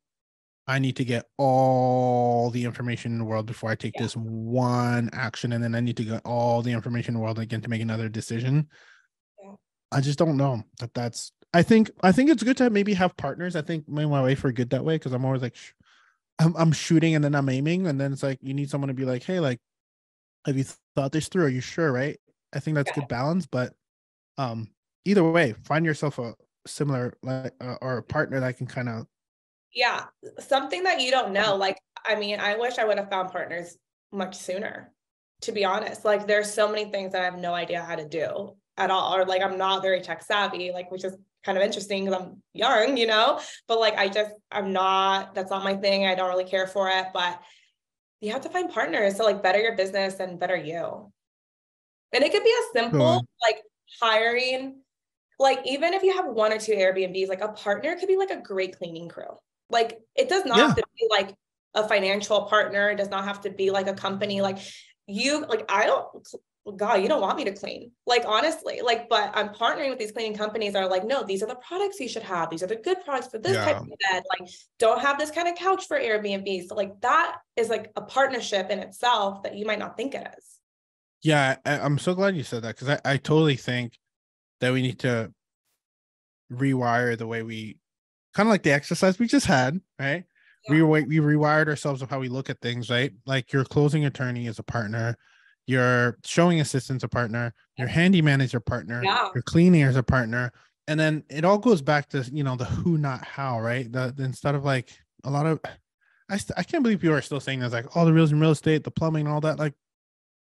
I need to get all the information in the world before I take this one action. And then I need to get all the information in the world again to make another decision. Yeah. I just don't know that's, I think it's good to maybe have partners. I think me and my wife are good that way, because I'm always like, I'm shooting and then I'm aiming. And then it's like, you need someone to be like, hey, like, have you thought this through? Are you sure? Right. I think that's good balance, but either way, find yourself a similar or a partner that can kind of, something that you don't know. Like, I mean, I wish I would have found partners much sooner, to be honest. Like there's so many things that I have no idea how to do. at all, or like I'm not very tech savvy, like, which is kind of interesting because I'm young, you know, but like I'm not, that's not my thing. I don't really care for it, but you have to find partners to like better your business and better you. And it could be as simple like hiring, like even if you have 1 or 2 Airbnbs, like a partner could be like a great cleaning crew. Like it does not have to be like a financial partner. It does not have to be like a company. Like you, like I don't, God, you don't want me to clean. Like honestly, like, but I'm partnering with these cleaning companies that are like, no, these are the products you should have. These are the good products for this type of bed. Like don't have this kind of couch for Airbnb. So like that is like a partnership in itself that you might not think it is. Yeah, I'm so glad you said that, because I totally think that we need to rewire the way we, kind of like the exercise we just had, right? We rewired ourselves of how we look at things, right? Like your closing attorney is a partner, your showing assistant's a partner, your handyman is your partner, your cleaner is a partner. And then it all goes back to, you know, the who, not how, right? The instead of like a lot of, I can't believe people are still saying this, like all the real estate, the plumbing and all that. Like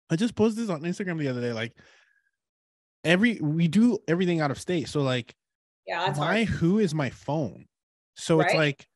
I just posted this on Instagram the other day, like we do everything out of state. So like my who is my phone. So it's like,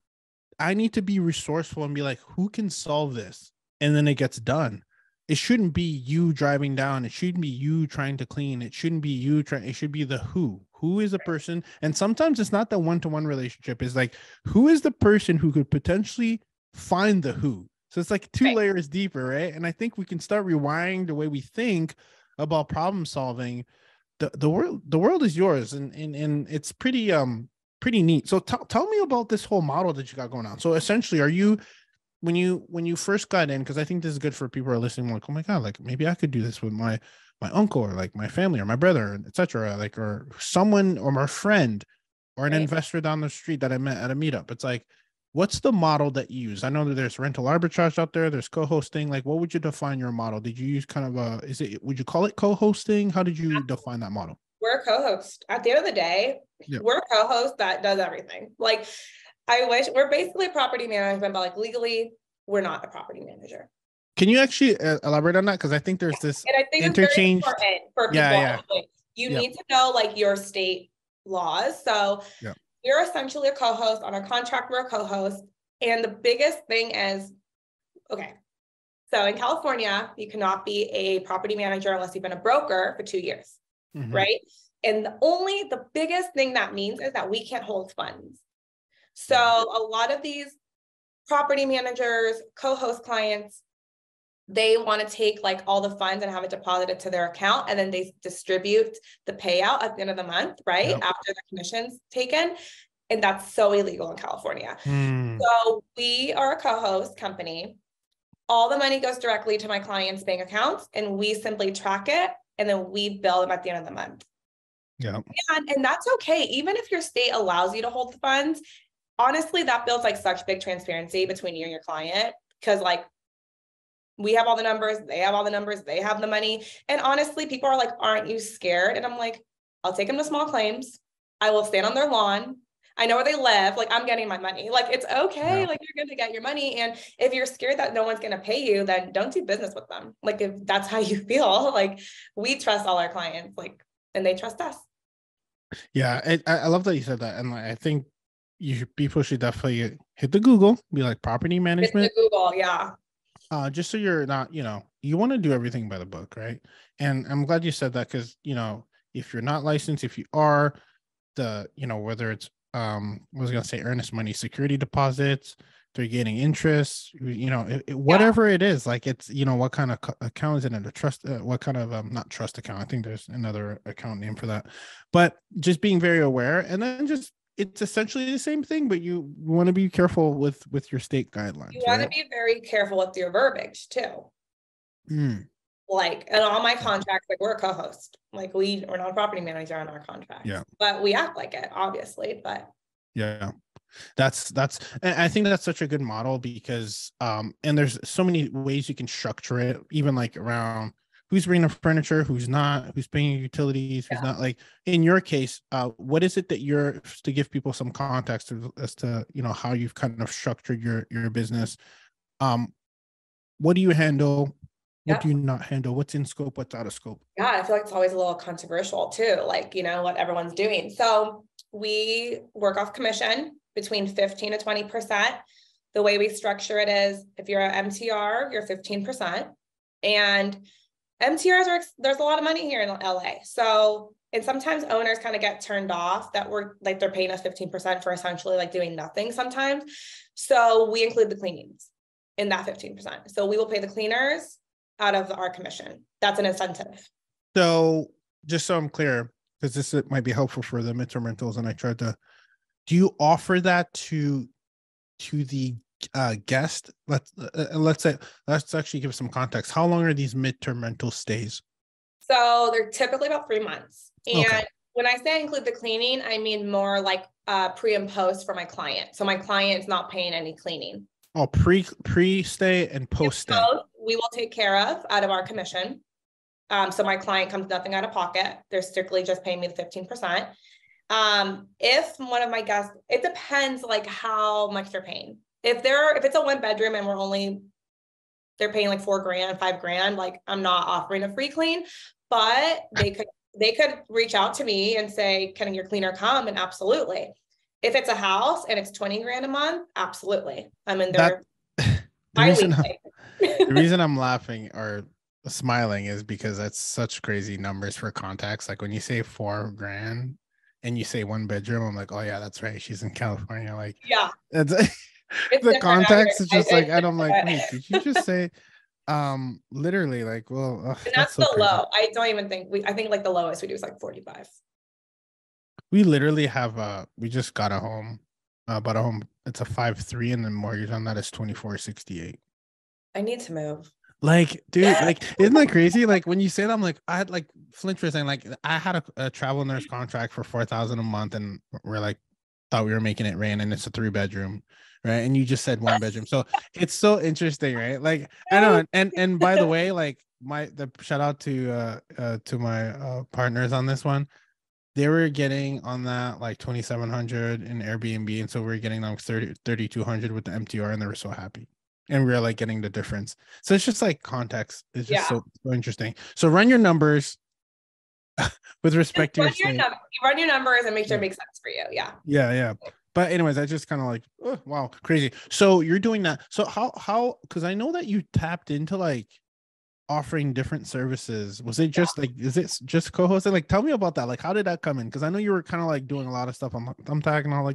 I need to be resourceful and be like, who can solve this? And then it gets done. It shouldn't be you driving down. It shouldn't be you trying to clean. It shouldn't be you trying. It should be the who. Who is a person? And sometimes it's not the one-to-one relationship. It's like, who is the person who could potentially find the who? So it's like 2 layers deeper, right? And I think we can start rewiring the way we think about problem solving. The world is yours, and it's pretty neat. So tell me about this whole model that you got going on. So essentially, are you, when you first got in, because I think this is good for people who are listening, like, oh my God, like maybe I could do this with my uncle or like my family or my brother, etc., like, or someone or my friend or an investor down the street that I met at a meetup. It's like, what's the model that you use? I know that there's rental arbitrage out there, there's co-hosting. Like, what would you define your model? Did you use kind of would you call it co-hosting? How did you define that model? We're a co-host. At the end of the day, we're a co-host that does everything. Like, I wish we're basically property management, but like legally, we're not a property manager. Can you actually elaborate on that? Because I think there's this and I think interchange it's very important for people. You need to know like your state laws. So we're essentially a co-host. On our contract, we're a co-host. And the biggest thing is, okay, so in California, you cannot be a property manager unless you've been a broker for 2 years. Right. And the biggest thing that means is that we can't hold funds. So a lot of these property managers, co-host clients, they want to take like all the funds and have it deposited to their account. And then they distribute the payout at the end of the month, right? After the commission's taken. And that's so illegal in California. So we are a co-host company. All the money goes directly to my clients' bank accounts, and we simply track it. And then we bill them at the end of the month. And that's okay. Even if your state allows you to hold the funds, honestly, that builds like such big transparency between you and your client. Because like, we have all the numbers, they have all the numbers, they have the money. And honestly, people are like, aren't you scared? And I'm like, I'll take them to small claims. I will stand on their lawn. I know where they live. Like, I'm getting my money. Like, it's okay. Like, you're going to get your money. And if you're scared that no one's going to pay you, then don't do business with them. Like, if that's how you feel, like, we trust all our clients, like, and they trust us. Yeah. I love that you said that. And like, I think people should definitely hit the Google, be like property management. Hit the Google. Just so you're not, you want to do everything by the book, right? And I'm glad you said that, because, if you're not licensed, if you are, whether it's, I was going to say earnest money, security deposits, they're getting interest, whatever it is, like it's, what kind of account is it in a trust, what kind of, not trust account. I think there's another account name for that, but just being very aware. And then it's essentially the same thing, but you want to be careful with your state guidelines. You want to be very careful with your verbiage too. Like, and all my contracts, like we're a co-host, like we're not a property manager on our contract, but we act like it, obviously. But that's and I think that's such a good model, because and there's so many ways you can structure it, even like around who's bringing the furniture, who's not, who's paying utilities, who's not. Like in your case, what is it that you're, to give people some context as to how you've kind of structured your business? What do you handle? What do you not handle? What's in scope? What's out of scope? Yeah, I feel like it's always a little controversial too, like, you know, what everyone's doing. So we work off commission between 15 to 20%. The way we structure it is if you're an MTR, you're 15%. And MTRs are, there's a lot of money here in LA. So, and sometimes owners kind of get turned off that we're like, they're paying us 15% for essentially like doing nothing sometimes. So we include the cleanings in that 15%. So we will pay the cleaners out of our commission. That's an incentive. So just so I'm clear, because this might be helpful for the midterm rentals, and I tried to, do you offer that to the guest? Let's actually give some context. How long are these midterm rental stays? So they're typically about 3 months. And okay. When I say include the cleaning, I mean more like pre and post for my client. So my client's not paying any cleaning. Oh, pre-stay and post-stay. We will take care of out of our commission. So my client comes nothing out of pocket. They're strictly just paying me the 15%. If one of my guests, it depends like how much they're paying. If it's a 1-bedroom and they're paying like $4,000, $5,000, like I'm not offering a free clean, but they could reach out to me and say, can your cleaner come? And absolutely. If it's a house and it's $20,000 a month, absolutely. I'm in there. The reason I'm laughing or smiling is because that's such crazy numbers for contacts. Like when you say $4,000 and you say 1-bedroom, I'm like, oh yeah, that's right. She's in California. Like, yeah, it's the context is just like, and I'm like, wait, did you just say, literally like, well, and that's so the low. I don't even think I think like the lowest we do is like 45. We literally have we just got a home, bought a home. It's a 5.3 and the mortgage on that is 24.68. I need to move. Like, dude, like, isn't that crazy? Like when you say that, I'm like, I had like flinch for saying like I had a travel nurse contract for $4,000 a month, and we're like thought we were making it rain, and it's a 3-bedroom, right? And you just said 1-bedroom, so it's so interesting, right? Like I know, and by the way, like the shout out to my partners on this one. They were getting on that like 2,700 in Airbnb, and so we were getting like 3,200 with the MTR, and they were so happy. And we're like getting the difference. So it's just like context. It's just so interesting. So run your numbers with respect to run your numbers and make sure it makes sense for you. Yeah. Yeah. But anyways, I just kind of like, oh, wow, crazy. So you're doing that. So how, because I know that you tapped into like offering different services. Was it just like, is it just co-hosting? Like, tell me about that. Like, how did that come in? Because I know you were kind of like doing a lot of stuff on Thumbtack and all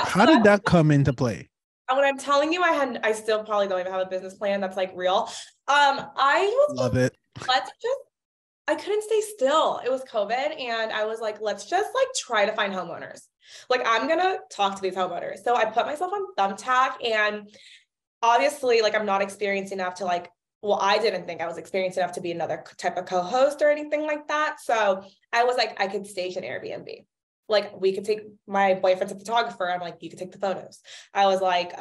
how did that come into play? When I'm telling you, I still probably don't even have a business plan that's like real. Love it. I couldn't stay still. It was COVID. And I was like, let's just like try to find homeowners. Like I'm going to talk to these homeowners. So I put myself on Thumbtack, and obviously like I'm not experienced enough to like, well, I didn't think I was experienced enough to be another type of co-host or anything like that. So I was like, I could stage an Airbnb. Like we could take, my boyfriend's a photographer. I'm like, you could take the photos. I was like,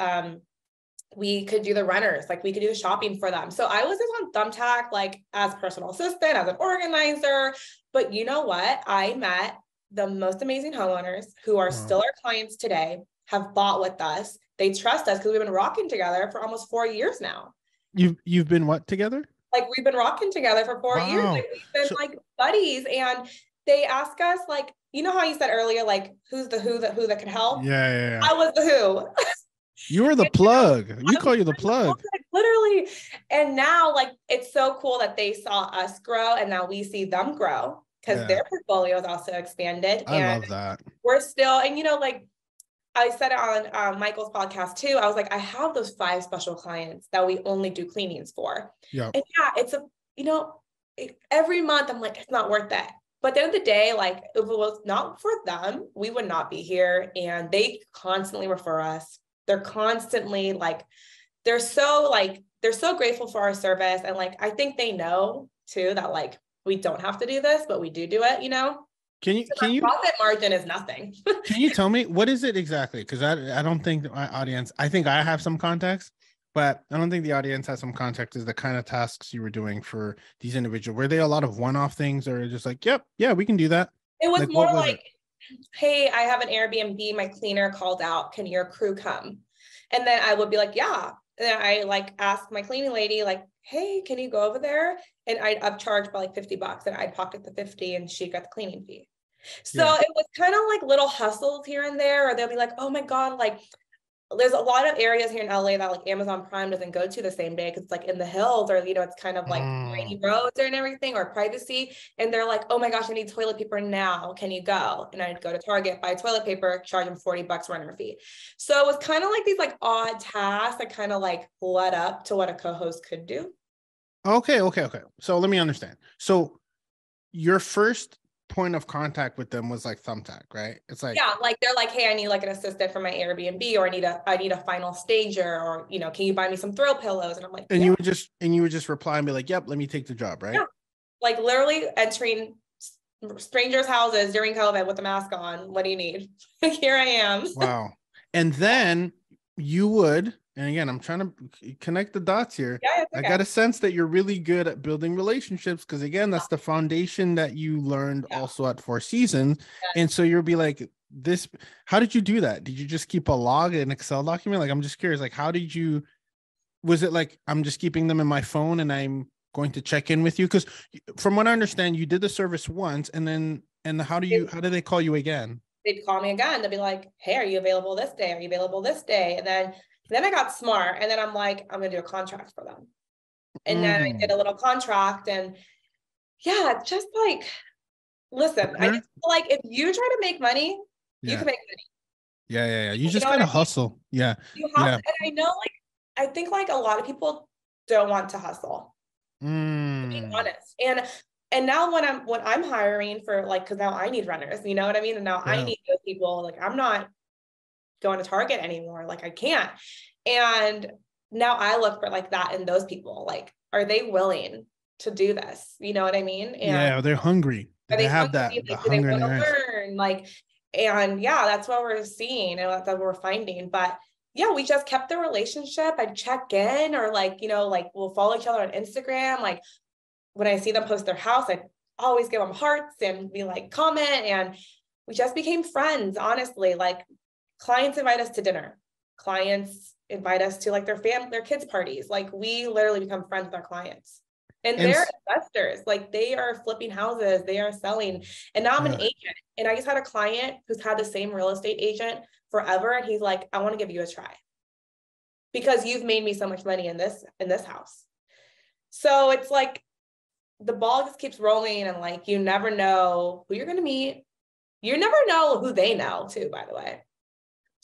we could do the renters, like we could do the shopping for them. So I was just on Thumbtack, like as personal assistant, as an organizer. But you know what? I met the most amazing homeowners who are still our clients today, have bought with us. They trust us because we've been rocking together for almost 4 years now. You've been what together? Like we've been rocking together for 4 years. Like we've been like buddies, and they ask us like, you know how you said earlier, like who's the who that could help? Yeah. I was the who. You were the plug. You call you the plug. Literally. And now like, it's so cool that they saw us grow and now we see them grow because their portfolio is also expanded. I love that. We're still, and you know, like I said it on Michael's podcast too. I was like, I have those 5 special clients that we only do cleanings for. Yeah. And it's every month I'm like, it's not worth it. But at the end of the day, like if it was not for them, we would not be here. And they constantly refer us. They're constantly like, they're so grateful for our service. And like, I think they know too, that like, we don't have to do this, but we do it, you know? Can you profit margin is nothing. Can you tell me what is it exactly? Because I don't think my audience, I think I have some context, but I don't think the audience has some context as the kind of tasks you were doing for these individuals. Were they a lot of one-off things, or just like, yep, yeah, we can do that? It was more like, hey, I have an Airbnb, my cleaner called out, can your crew come? And then I would be like, yeah. And then I like ask my cleaning lady, like, hey, can you go over there? And I'd upcharge by like $50 and I'd pocket the 50 and she got the cleaning fee. So it was kind of like little hustles here and there, or they'll be like, oh my God, like there's a lot of areas here in LA that like Amazon Prime doesn't go to the same day because it's like in the hills, or, you know, it's kind of like rainy roads and everything, or privacy. And they're like, oh my gosh, I need toilet paper now. Can you go? And I'd go to Target, buy toilet paper, charge them $40 runner fee. So it was kind of like these like odd tasks that kind of like led up to what a co-host could do. Okay. So let me understand. So your first point of contact with them was like Thumbtack, right? It's like, yeah, like they're like, hey, I need like an assistant for my Airbnb, or I need a final stager, or, you know, can you buy me some throw pillows? And I'm like, and you would just reply and be like, yep, let me take the job, right? Yeah. Like literally entering strangers' houses during COVID with a mask on. What do you need? Here I am. Wow. And then you would, and again, I'm trying to connect the dots here. Yeah, okay. I got a sense that you're really good at building relationships, because again, that's the foundation that you learned also at Four Seasons. And so you'll be like, this, how did you do that? Did you just keep a log, an Excel document? Like, I'm just curious, like, how did you, was it like, I'm just keeping them in my phone and I'm going to check in with you? Because from what I understand, you did the service once, and then, how do they call you again? They'd call me again. They'd be like, hey, are you available this day? Are you available this day? And then I got smart, and then I'm like, I'm gonna do a contract for them. And then I did a little contract, and yeah, just like, listen, I just feel like if you try to make money, you can make money. Yeah. You just gotta hustle. Yeah. You have to, and I know, like, I think like a lot of people don't want to hustle, to be honest. And now when I'm hiring for, like, because now I need runners, you know what I mean? And now I need those people. Like, I'm not going to Target anymore. Like, I can't. And now I look for like that in those people. Like, are they willing to do this? You know what I mean? And they're hungry. They have that like, the do they hunger want to in learn? Like, and yeah, that's what we're seeing and that's what we're finding. But yeah, we just kept the relationship. I'd check in, or like, you know, like we'll follow each other on Instagram. Like when I see them post their house, I always give them hearts and be like, comment. And we just became friends, honestly. Like, clients invite us to dinner. Clients invite us to like their kids' parties. Like, we literally become friends with our clients. And they're investors. Like, they are flipping houses, they are selling. And now I'm an agent. And I just had a client who's had the same real estate agent forever. And he's like, I want to give you a try because you've made me so much money in this house. So it's like the ball just keeps rolling, and like, you never know who you're going to meet. You never know who they know too, by the way.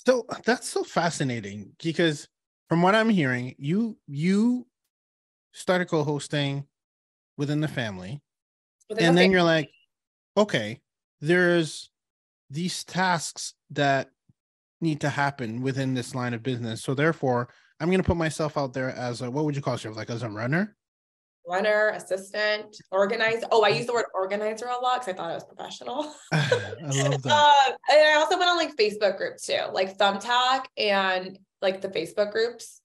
So that's so fascinating, because from what I'm hearing, you started co-hosting within the family, and then you're like, okay, there's these tasks that need to happen within this line of business. So therefore, I'm going to put myself out there as a, what would you call yourself? Like as a runner, assistant, organizer. Oh, I use the word organizer a lot because I thought it was professional. I love that. And I also went on like Facebook groups too, like Thumbtack and like the Facebook groups.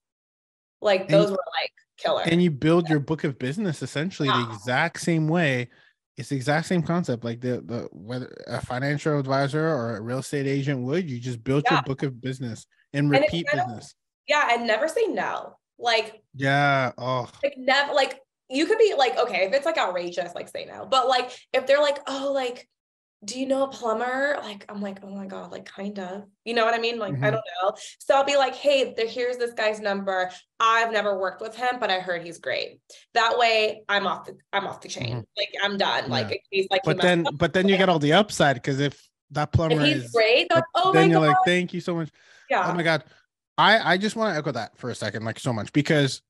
Like those were like killer. And you build your book of business essentially the exact same way. It's the exact same concept, like the whether a financial advisor or a real estate agent would. You just build your book of business and repeat business. And never say no. Like, like never, like, you could be like, okay, if it's like outrageous, like say no. But like, if they're like, oh, like, do you know a plumber? Like, I'm like, oh my God, like kind of, you know what I mean? Like, I don't know. So I'll be like, hey, here's this guy's number. I've never worked with him, but I heard he's great. That way I'm off the chain. Like, I'm done. Like, he's like, but then you get all the upside, because if that plumber is great, like, oh then my you're God. like, thank you so much. Yeah. Oh my God. I just want to echo that for a second, like so much, because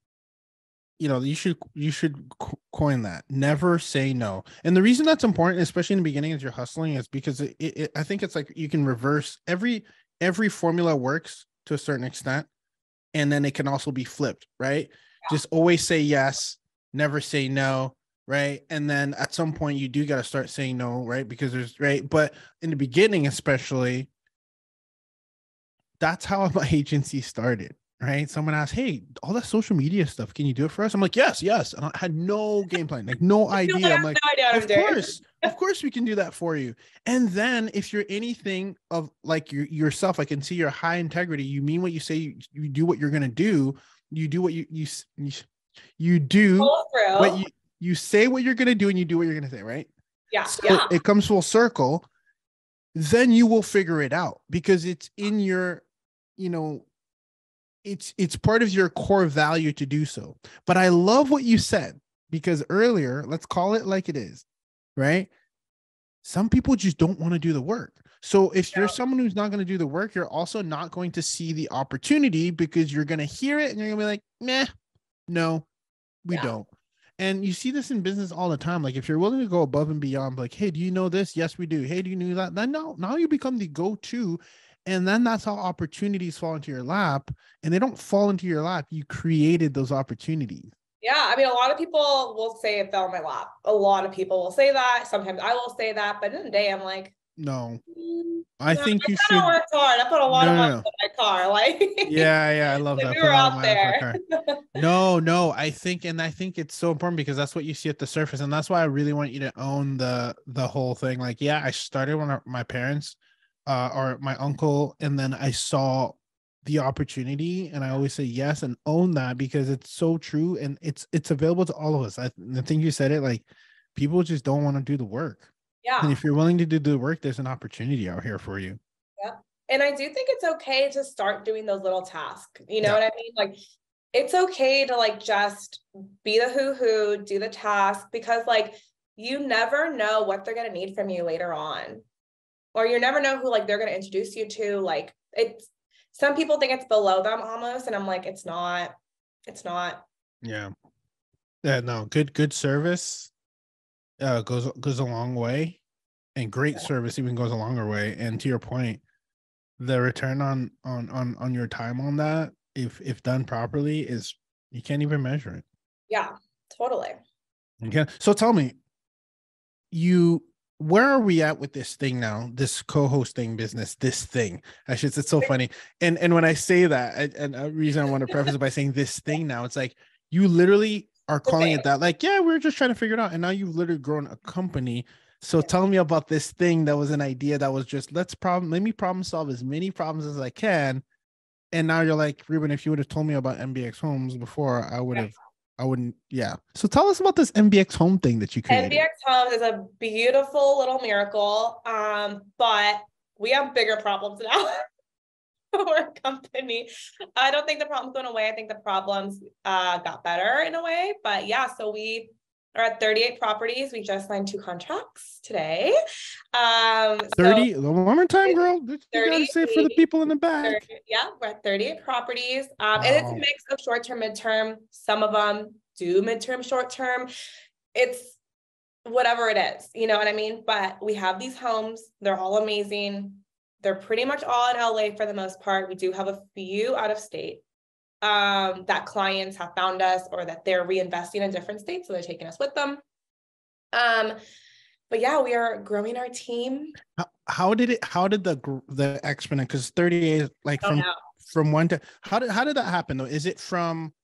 you know, you should coin that. Never say no. And the reason that's important, especially in the beginning as you're hustling, is because I think it's like you can reverse every formula works to a certain extent, and then it can also be flipped, right? Just always say yes, never say no, right? And then at some point you do got to start saying no, right? Because but in the beginning, especially, that's how my agency started. Right. Someone asked, hey, all that social media stuff, can you do it for us? I'm like, yes. And I had no game plan, like no idea. I'm like, of course we can do that for you. And then if you're anything of like yourself, I can see your high integrity. You mean what you say, you do what you're going to do. You do what you You do Follow through. what you say what you're going to do and you do what you're going to say, right? Yeah. So Yeah. it comes full circle. Then you will figure it out because it's in your, you know, it's part of your core value to do so. But I love what you said because earlier, let's call it like it is, right? Some people just don't want to do the work. So if you're someone who's not going to do the work, you're also not going to see the opportunity because you're going to hear it and you're going to be like, meh, no, we don't. And you see this in business all the time. Like if you're willing to go above and beyond, like, hey, do you know this? Yes, we do. Hey, do you know that? Then no, now you become the go-to. And then that's how opportunities fall into your lap. And they don't fall into your lap. You created those opportunities. Yeah. I mean, a lot of people will say it fell in my lap. A lot of people will say that. Sometimes I will say that. But in the day, I'm like, no, I think you I should. worked hard. I put a lot of money in my car. Like, yeah, I love like that. we Put were a lot of out money for a there. car. No, I think it's so important because that's what you see at the surface, and that's why I really want you to own the whole thing. Like, yeah, I started when my parents, or my uncle, and then I saw the opportunity, and I always say yes and own that because it's so true, and it's available to all of us. I think you said it. Like, people just don't want to do the work. Yeah. And if you're willing to do the work, there's an opportunity out here for you. Yeah. And I do think it's okay to start doing those little tasks. You know what I mean? Like, it's okay to like just be the hoo-hoo, do the task, because like you never know what they're going to need from you later on. Or you never know who like they're going to introduce you to. Like, it's, some people think it's below them almost. And I'm like, it's not. Yeah. Yeah, no, good service goes a long way, and great service even goes a longer way. And to your point, the return on your time on that, if done properly, is you can't even measure it. Yeah, totally. Okay. So tell me, where are we at with this thing now? This co-hosting business, this thing. Actually, it's so funny. And when I say that, and a reason I want to preface it by saying this thing now, it's like you literally are calling it that. Like, yeah, we're just trying to figure it out. And now you've literally grown a company. So tell me about this thing that was an idea that was just, let me problem solve as many problems as I can. And now you're like, Ruben, if you would have told me about MBX Homes before, I wouldn't. Yeah. So tell us about this MBX Home thing that you created. MBX Homes is a beautiful little miracle. But we have bigger problems now. We're a company. I don't think the problems went away. I think the problems got better in a way. But yeah, so we are at 38 properties. We just signed 2 contracts today. 30, one more time, girl. You gotta say it for the people in the back. 30, yeah, we're at 38 properties. Wow. And it's a mix of short-term, midterm. Some of them do midterm, short-term. It's whatever it is, you know what I mean? But we have these homes. They're all amazing. They're pretty much all in LA for the most part. We do have a few out of state that clients have found us, or that they're reinvesting in different states, so they're taking us with them. But yeah, we are growing our team. How did the exponent? Because 38, like from one to how did that happen though? Is it from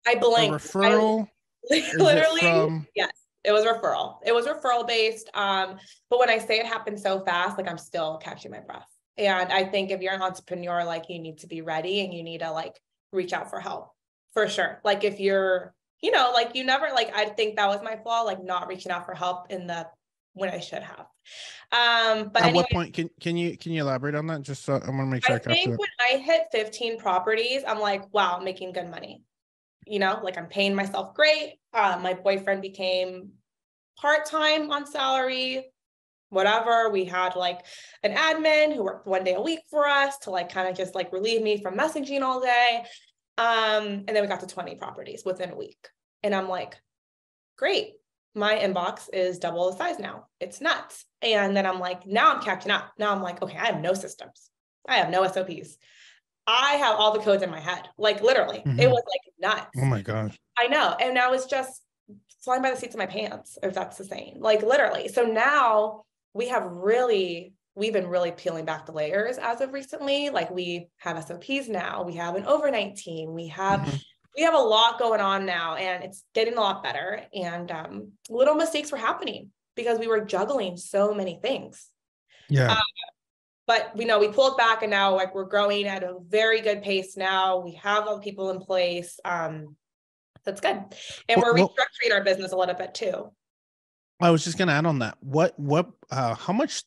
a referral? Literally, yes. It was referral. It was referral based. But when I say it happened so fast, like I'm still catching my breath. And I think if you're an entrepreneur, like you need to be ready and you need to like reach out for help for sure. Like if you're, you know, like you never, like, I think that was my flaw, like not reaching out for help when I should have. But at what point can you elaborate on that? Just so I want to make sure I think when I hit 15 properties, I'm like, wow, I'm making good money. You know, like I'm paying myself great. My boyfriend became part-time on salary, whatever. We had like an admin who worked 1 day a week for us to like kind of just like relieve me from messaging all day. And then we got to 20 properties within a week. And I'm like, great. My inbox is double the size now. It's nuts. And then I'm like, now I'm catching up. Now I'm like, okay, I have no systems. I have no SOPs. I have all the codes in my head, like literally. It was like nuts. Oh my gosh. I know. And I was just flying by the seats of my pants, if that's the saying, like literally. So now we've been really peeling back the layers as of recently. Like we have SOPs now. We have an overnight team. We have a lot going on now, and it's getting a lot better. And little mistakes were happening because we were juggling so many things. Yeah. But we know we pulled back, and now like we're growing at a very good pace now. We have all the people in place. So that's good. And we're restructuring our business a little bit too. I was just going to add on that. How much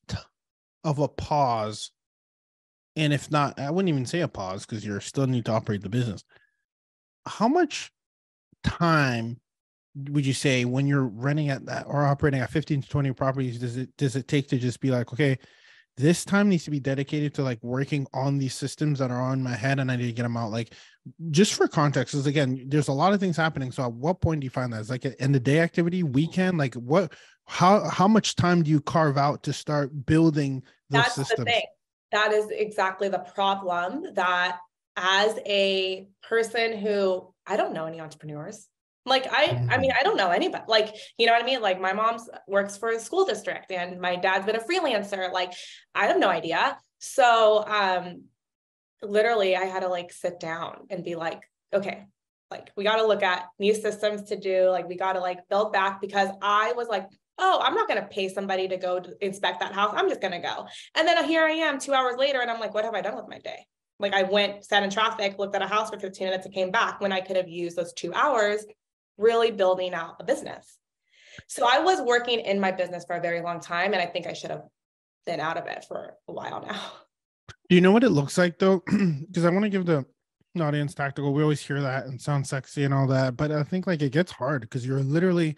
of a pause, and if not, I wouldn't even say a pause because you're still need to operate the business. How much time would you say when you're running at that or operating at 15 to 20 properties, does it take to just be like, okay, this time needs to be dedicated to like working on these systems that are on my head and I need to get them out? Like, just for context, because again, there's a lot of things happening. So at what point do you find that? It's like an end of day activity, weekend? Like how much time do you carve out to start building those systems? That's the thing. That is exactly the problem, that as a person who, I don't know any entrepreneurs. Like, I mean, I don't know anybody. Like, you know what I mean? Like, my mom works for a school district and my dad's been a freelancer. Like, I have no idea. So, literally I had to like sit down and be like, okay, like we got to look at new systems to do. Like, we got to like build back, because I was like, oh, I'm not going to pay somebody to go to inspect that house. I'm just going to go. And then here I am 2 hours later. And I'm like, what have I done with my day? Like, I went, sat in traffic, looked at a house for 15 minutes and came back, when I could have used those 2 hours really building out a business. So I was working in my business for a very long time. And I think I should have been out of it for a while now. Do you know what it looks like though? Because I want to give the audience tactical. We always hear that and sound sexy and all that, but I think like it gets hard because you're literally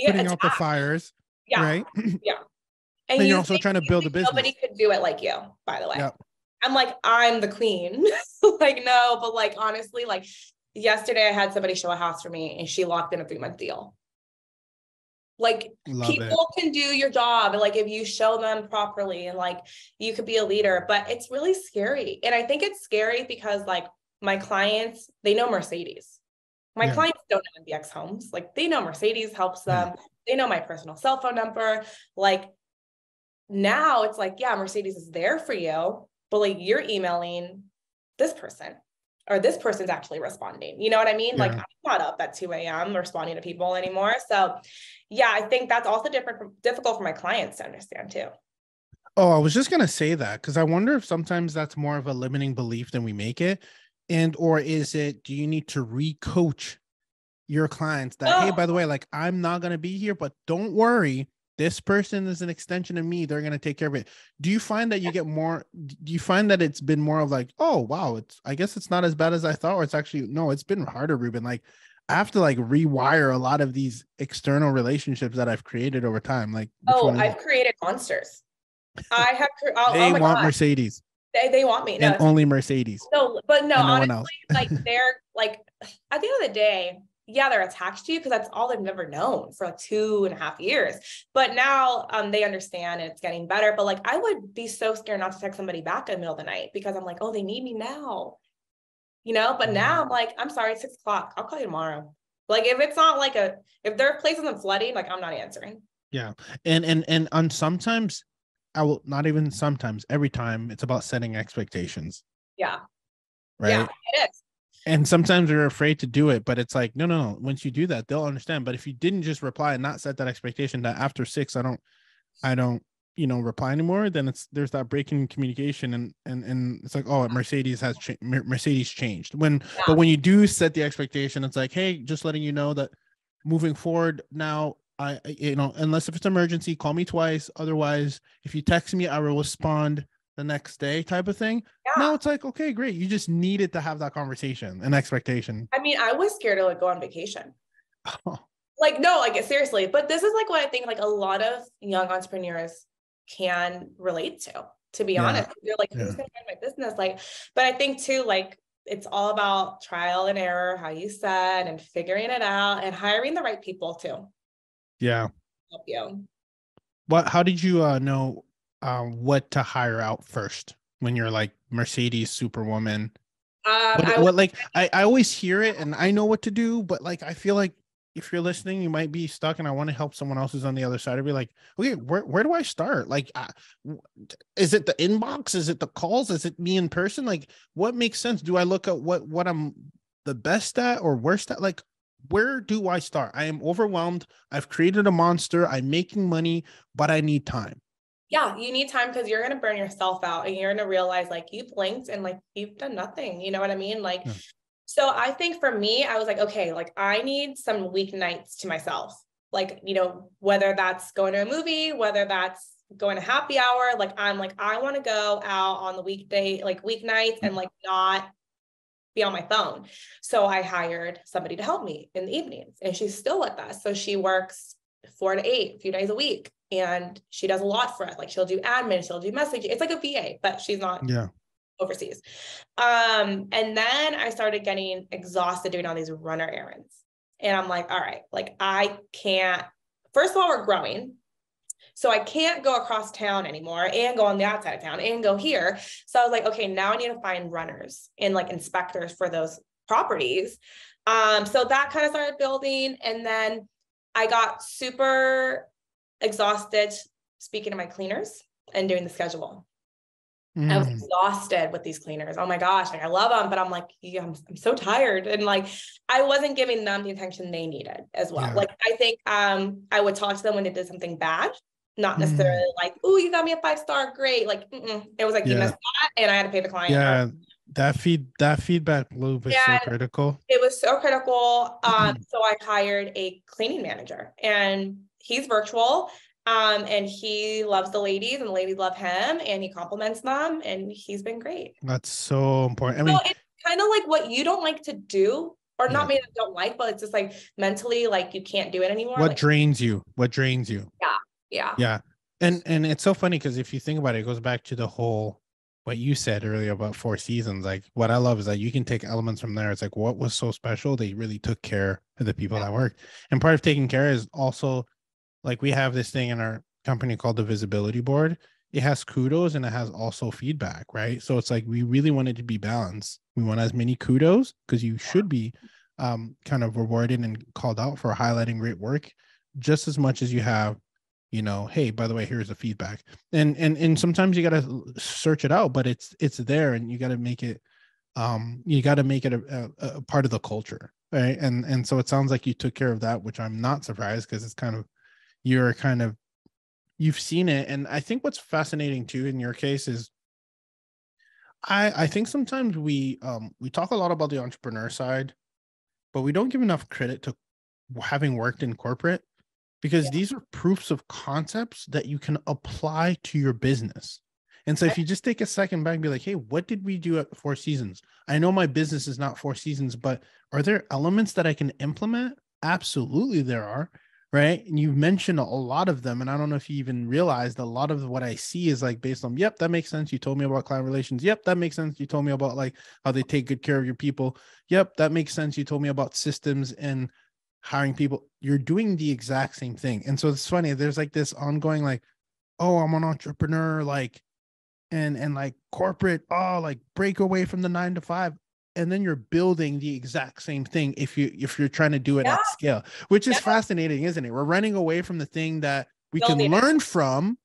putting out the fires, right? Yeah. And you're also trying to build a business. Nobody could do it like you, by the way. Yep. I'm like, I'm the queen. Like, no, but like, honestly, like yesterday I had somebody show a house for me and she locked in a 3-month deal. Like, people can do your job. And like, if you show them properly and like, you could be a leader, but it's really scary. And I think it's scary because like my clients, they know Mercedes. My clients don't know MBX Homes. Like, they know Mercedes helps them. They know my personal cell phone number. Like, now it's like, yeah, Mercedes is there for you, but like, you're emailing this person, or this person's actually responding. You know what I mean? Like, I'm not up at 2 a.m. responding to people anymore. So yeah, I think that's also difficult for my clients to understand too. Oh, I was just going to say that, because I wonder if sometimes that's more of a limiting belief than we make it. And, or is it, do you need to re-coach your clients that, hey, by the way, like, I'm not going to be here, but don't worry, this person is an extension of me. They're going to take care of it. Do you find that you get more, do you find that it's been more of like, oh, wow, I guess it's not as bad as I thought, or it's actually, no, it's been harder, Ruben. Like, I have to like rewire a lot of these external relationships that I've created over time. Like, I've created monsters. I have, they want Mercedes. They want me. No, and only Mercedes. No, but no, honestly, like, they're like, at the end of the day, yeah, they're attached to you because that's all they've never known for like 2.5 years. But now they understand and it's getting better. But like, I would be so scared not to text somebody back in the middle of the night because I'm like, oh, they need me now, you know? But now I'm like, I'm sorry, it's 6 o'clock. I'll call you tomorrow. Like, if it's not like if their place isn't flooding, like, I'm not answering. Yeah. And on sometimes, I will not even sometimes, every time, it's about setting expectations. Yeah. Right. Yeah, it is. And sometimes we're afraid to do it, but it's like, no. Once you do that, they'll understand. But if you didn't just reply and not set that expectation that after 6, I don't, reply anymore, then there's that break in communication, and it's like, oh, Mercedes changed. But when you do set the expectation, it's like, hey, just letting you know that moving forward now, unless if it's emergency, call me twice. Otherwise, if you text me, I will respond the next day, type of thing. Now it's like, okay, great. You just needed to have that conversation and expectation. I mean, I was scared to like go on vacation. Like, no, like, seriously. But this is like what I think like a lot of young entrepreneurs can relate to be honest. They're like, who's gonna run my business? Like, but I think too, like, it's all about trial and error, how you said, and figuring it out and hiring the right people too. Yeah. Help you. How did you know what to hire out first when you're like Mercedes Superwoman? I always hear it and I know what to do, but like, I feel like if you're listening, you might be stuck, and I want to help someone else who's on the other side of be like, okay, where do I start? Like, is it the inbox? Is it the calls? Is it me in person? Like, what makes sense? Do I look at what I'm the best at or worst at? Like, where do I start? I am overwhelmed. I've created a monster. I'm making money, but I need time. Yeah, you need time because you're going to burn yourself out and you're going to realize like you blinked and like you've done nothing. You know what I mean? Like, So I think for me, I was like, okay, like I need some weeknights to myself. Like, you know, whether that's going to a movie, whether that's going to happy hour, like I'm like, I want to go out on the weekday, like weeknights and like not be on my phone. So I hired somebody to help me in the evenings and she's still with us. So she works 4 to 8, a few days a week. And she does a lot for us. Like she'll do admin, she'll do messaging. It's like a VA, but she's not overseas. And then I started getting exhausted doing all these runner errands. And I'm like, all right, like I can't, first of all, we're growing. So I can't go across town anymore and go on the outside of town and go here. So I was like, okay, now I need to find runners and like inspectors for those properties. So that kind of started building. And then I got super exhausted speaking to my cleaners and doing the schedule. I was exhausted with these cleaners. Oh my gosh, like I love them, but I'm like, yeah, I'm so tired. And like, I wasn't giving them the attention they needed as well. Like, I think I would talk to them when they did something bad, not necessarily like, oh, you got me a 5-star, great. Like, it was like, you missed that and I had to pay the client. Yeah, that feedback loop is so critical. It was so critical. So I hired a cleaning manager and he's virtual. And he loves the ladies and the ladies love him and he compliments them and he's been great. That's so important. I mean, it's kind of like what you don't like to do or not maybe don't like, but it's just like mentally, like you can't do it anymore. What like, drains you? What drains you? Yeah. And it's so funny because if you think about it, it goes back to the whole, what you said earlier about 4 seasons. Like what I love is that you can take elements from there. It's like, what was so special? They really took care of the people that worked. And part of taking care is also, like we have this thing in our company called the visibility board. It has kudos and it has also feedback, right? So it's like we really want it to be balanced. We want as many kudos because you should be kind of rewarded and called out for highlighting great work, just as much as you have, you know, hey, by the way, here's the feedback. And sometimes you got to search it out, but it's there and you got to make it a part of the culture, right? And so it sounds like you took care of that, which I'm not surprised because it's kind of you've seen it. And I think what's fascinating too in your case is I think sometimes we talk a lot about the entrepreneur side, but we don't give enough credit to having worked in corporate, because these are proofs of concepts that you can apply to your business. And so if you just take a second back and be like, hey, what did we do at 4 seasons? I know my business is not 4 seasons, but are there elements that I can implement? Absolutely there are. Right. And you've mentioned a lot of them. And I don't know if you even realized a lot of what I see is like based on, yep, that makes sense. You told me about client relations. Yep, that makes sense. You told me about like how they take good care of your people. Yep, that makes sense. You told me about systems and hiring people. You're doing the exact same thing. And so it's funny. There's like this ongoing, like, oh, I'm an entrepreneur, like, and like corporate, oh, like break away from the 9 to 5. And then you're building the exact same thing if you're trying to do it at scale, which is fascinating, isn't it? We're running away from the thing that we can learn from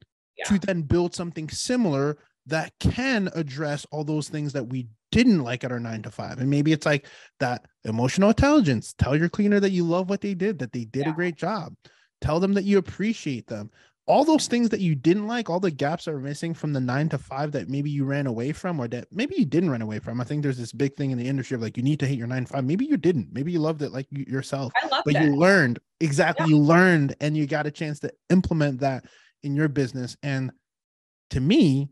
to then build something similar that can address all those things that we didn't like at our 9 to 5. And maybe it's like that emotional intelligence. Tell your cleaner that you love what they did a great job. Tell them that you appreciate them. All those things that you didn't like, all the gaps that are missing from the 9 to 5 that maybe you ran away from, or that maybe you didn't run away from. I think there's this big thing in the industry of like, you need to hate your 9 to 5. Maybe you didn't. Maybe you loved it like yourself. But you learned. Exactly. You learned and you got a chance to implement that in your business. And to me,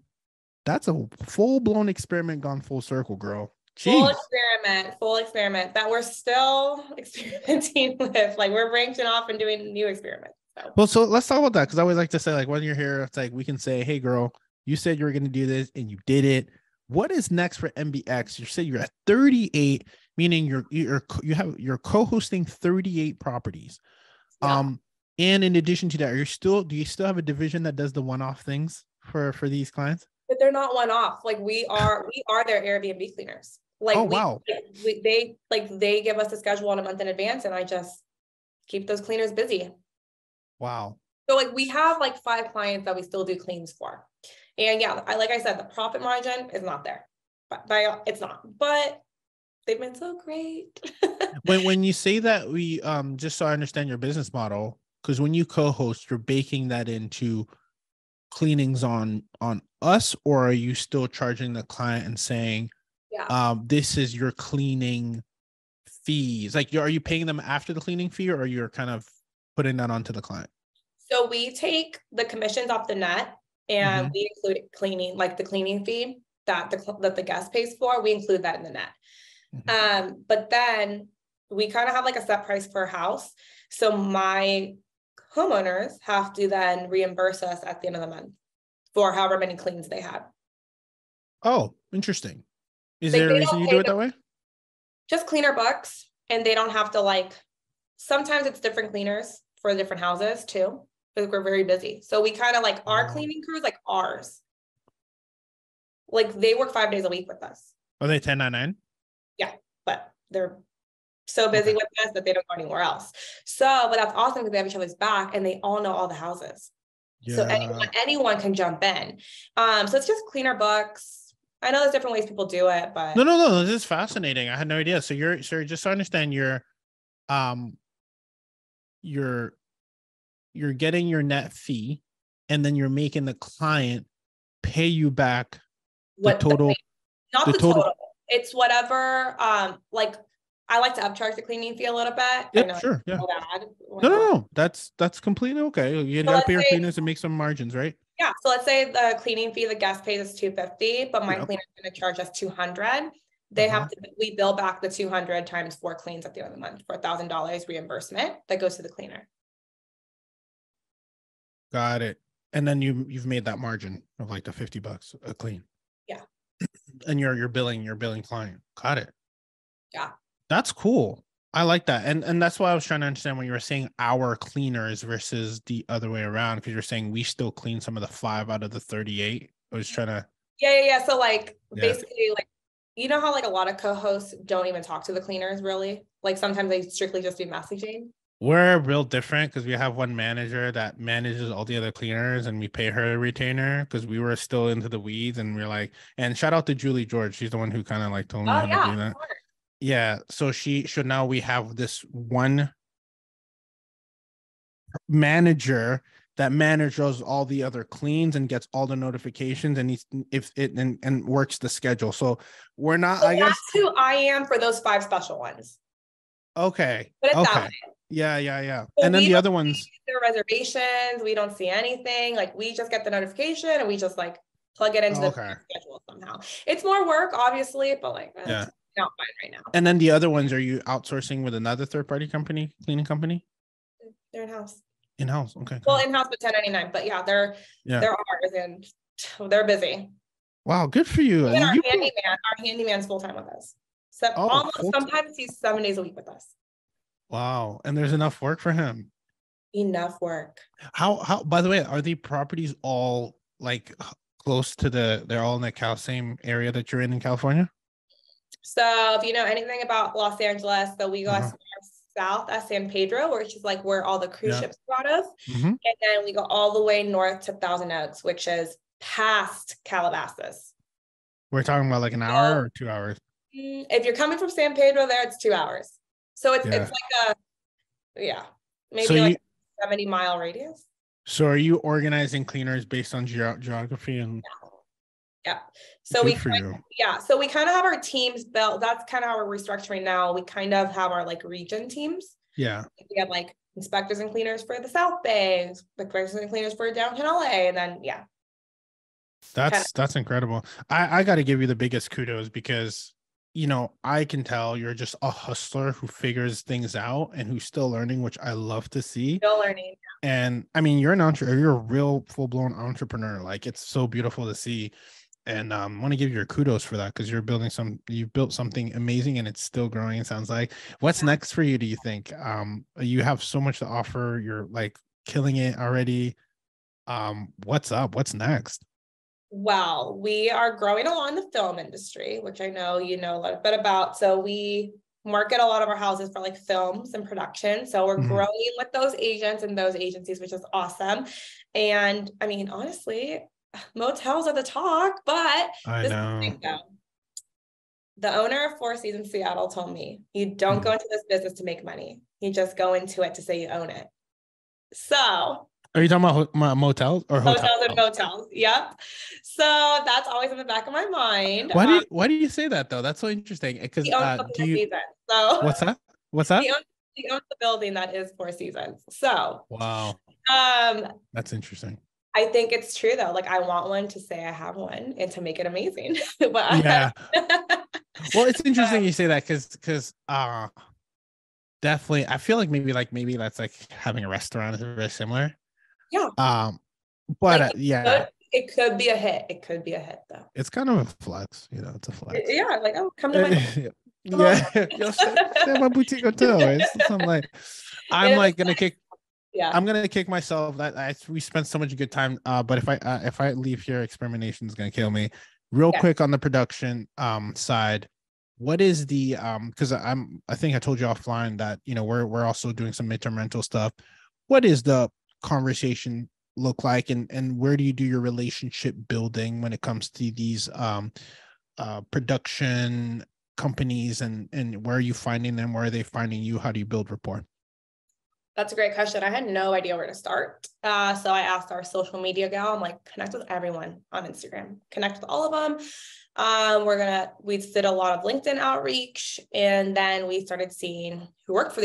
that's a full-blown experiment gone full circle, girl. Jeez. Full experiment that we're still experimenting with. Like we're branching off and doing new experiments. Well, so let's talk about that, because I always like to say, like, when you're here, it's like we can say, hey, girl, you said you were going to do this and you did it. What is next for MBX? You said you're at 38, meaning you're co-hosting 38 properties. And in addition to that, do you still have a division that does the one-off things for these clients? But they're not one-off. Like we are their Airbnb cleaners. Like, wow. They give us a schedule on a month in advance, and I just keep those cleaners busy. Wow. So like we have like 5 clients that we still do cleans for. And like I said, the profit margin is not there, but it's not, but they've been so great. when you say that, we just so I understand your business model, because when you co-host, you're baking that into cleanings on us, or are you still charging the client and saying, this is your cleaning fees? Like, are you paying them after the cleaning fee, or you're kind of putting that onto the client? So we take the commissions off the net, and we include cleaning, like the cleaning fee that the guest pays for. We include that in the net. But then we kind of have like a set price per house. So my homeowners have to then reimburse us at the end of the month for however many cleans they had. Oh, interesting. Is Like, there a reason you do it that way? Just cleaner bucks, and they don't have to, like, sometimes it's different cleaners for different houses too, because we're very busy. So we kind of like our cleaning crews, like ours, like they work 5 days a week with us. Are they 1099? Yeah, but they're so busy with us that they don't go anywhere else. So, but that's awesome because they have each other's back and they all know all the houses. Yeah. So anyone can jump in. So it's just cleaner books. I know there's different ways people do it, but no, this is fascinating. I had no idea. So just to understand, you're getting your net fee, and then you're making the client pay you back the total. Not the total. It's whatever. Like, I like to upcharge the cleaning fee a little bit. Yep, sure. Yeah. No. That's completely okay. You gotta pay your cleaners and make some margins, right? Yeah. So let's say the cleaning fee the guest pays is $250, but my cleaner is going to charge us $200. They have to. We bill back the $200 times 4 cleans at the end of the month for $1,000 reimbursement that goes to the cleaner. Got it. And then you've made that margin of like the $50 a clean. Yeah. And you're billing client. Got it. Yeah. That's cool. I like that. And that's why I was trying to understand when you were saying our cleaners versus the other way around, because you're saying we still clean some of the 5 out of the 38. I was trying to. Yeah. So like basically, like, you know how like a lot of co-hosts don't even talk to the cleaners really? Like sometimes they strictly just do messaging. We're real different because we have one manager that manages all the other cleaners, and we pay her a retainer because we were still into the weeds, and we're like, and shout out to Julie George. She's the one who kind of like told me how to do that. Yeah. So now we have this one manager that manages all the other cleans and gets all the notifications, and works the schedule. So we're not, I guess that's who I am for those 5 special ones. Okay. But it's that way. Yeah. So and then the other ones, their reservations, we don't see anything. Like, we just get the notification and we just like plug it into the schedule somehow. It's more work, obviously, but like, it's not fine right now. And then the other ones, are you outsourcing with another third-party company, cleaning company? They're in-house. In-house, okay. Well, in-house, but 1099. But yeah, they're ours, and they're busy. Wow, good for you. And our handyman's full-time with us. So sometimes he's 7 days a week with us. Wow. And there's enough work for him. Enough work. How by the way, are the properties all like close to they're all in the same area that you're in California? So if you know anything about Los Angeles, so we go south at San Pedro, which is like where all the cruise ships go out of. And then we go all the way north to Thousand Oaks, which is past Calabasas. We're talking about like an hour or 2 hours? If you're coming from San Pedro there, it's 2 hours. So it's like maybe 70-mile radius. So are you organizing cleaners based on geography and? Yeah. So we kind of have our teams built. That's kind of how we're restructuring now. We kind of have our like region teams. Yeah. We have like inspectors and cleaners for the South Bay, inspectors and cleaners for downtown LA, and then That's incredible. I got to give you the biggest kudos because, I can tell you're just a hustler who figures things out and who's still learning, which I love to see. Still learning. And I mean, you're an entrepreneur. You're a real full-blown entrepreneur. Like, it's so beautiful to see. And I want to give you your kudos for that because you've built something amazing and it's still growing. It sounds like. What's next for you? Do you think? You have so much to offer. You're like killing it already. What's up? What's next? Well, we are growing along the film industry, which I know you know a little bit about. So we market a lot of our houses for like films and production. So we're growing with those agents and those agencies, which is awesome. And I mean, honestly, motels are the talk, but I know. The owner of Four Seasons Seattle told me, you don't go into this business to make money. You just go into it to say you own it. So Are you talking about motels or hotels? Hotels and motels. Yep. So that's always in the back of my mind. Why do you say that though? That's so interesting. Because he owns the Four Seasons. So what's that? What's that? He owns the building that is Four Seasons. So wow. That's interesting. I think it's true though. Like I want one to say I have one and to make it amazing. But yeah. Well, it's interesting you say that because definitely I feel like maybe that's like having a restaurant is very similar. Yeah. But like yeah. It could be a hit. It could be a hit though. It's kind of a flex, it's a flex. Yeah, like come to my Yo, stay my boutique hotel. It's something like I'm like gonna kick. Yeah, I'm gonna kick myself. We spent so much good time. But if I leave here, experimentation is gonna kill me. Real quick on the production side, what is the because I think I told you offline that we're also doing some midterm rental stuff. What is the conversation look like, and where do you do your relationship building when it comes to these production companies, and where are you finding them? Where are they finding you? How do you build rapport? That's a great question. I had no idea where to start. So I asked our social media gal, I'm like, connect with everyone on Instagram, connect with all of them. We did a lot of LinkedIn outreach, and then we started seeing who worked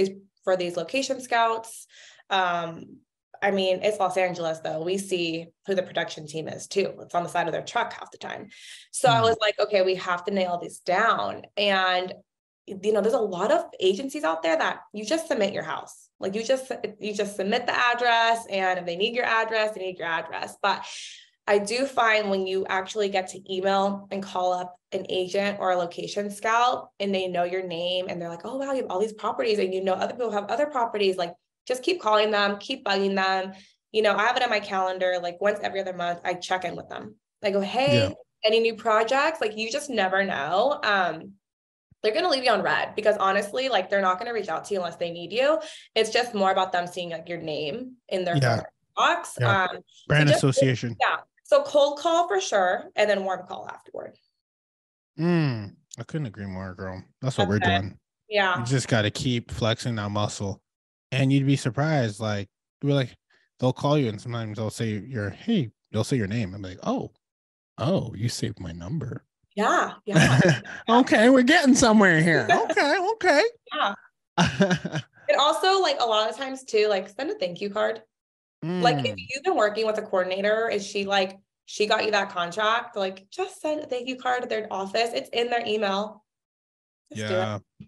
for these location scouts. I mean, it's Los Angeles though. We see who the production team is too. It's on the side of their truck half the time. So I was like, okay, we have to nail this down. And, there's a lot of agencies out there that you just submit your house. Like you just submit the address, and if they need your address, they need your address. But I do find when you actually get to email and call up an agent or a location scout and they know your name and they're like, oh, wow, you have all these properties, and other people have other properties, like just keep calling them, keep bugging them. I have it on my calendar, like once every other month, I check in with them. I go, hey, any new projects? Like you just never know. They're going to leave you on red because honestly, like they're not going to reach out to you unless they need you. It's just more about them seeing like your name in their phone box. Brand association. Yeah. So cold call for sure. And then warm call afterward. I couldn't agree more, girl. That's what we're doing. Yeah. You just got to keep flexing that muscle. And you'd be surprised. Like, they'll call you and sometimes they'll say they'll say your name. I'm like, oh, you saved my number. Yeah. Okay, we're getting somewhere here. Okay. Yeah. And also, like a lot of times too, like send a thank you card. Like if you've been working with a coordinator, is she like she got you that contract? Like just send a thank you card to their office. It's in their email. Just do it.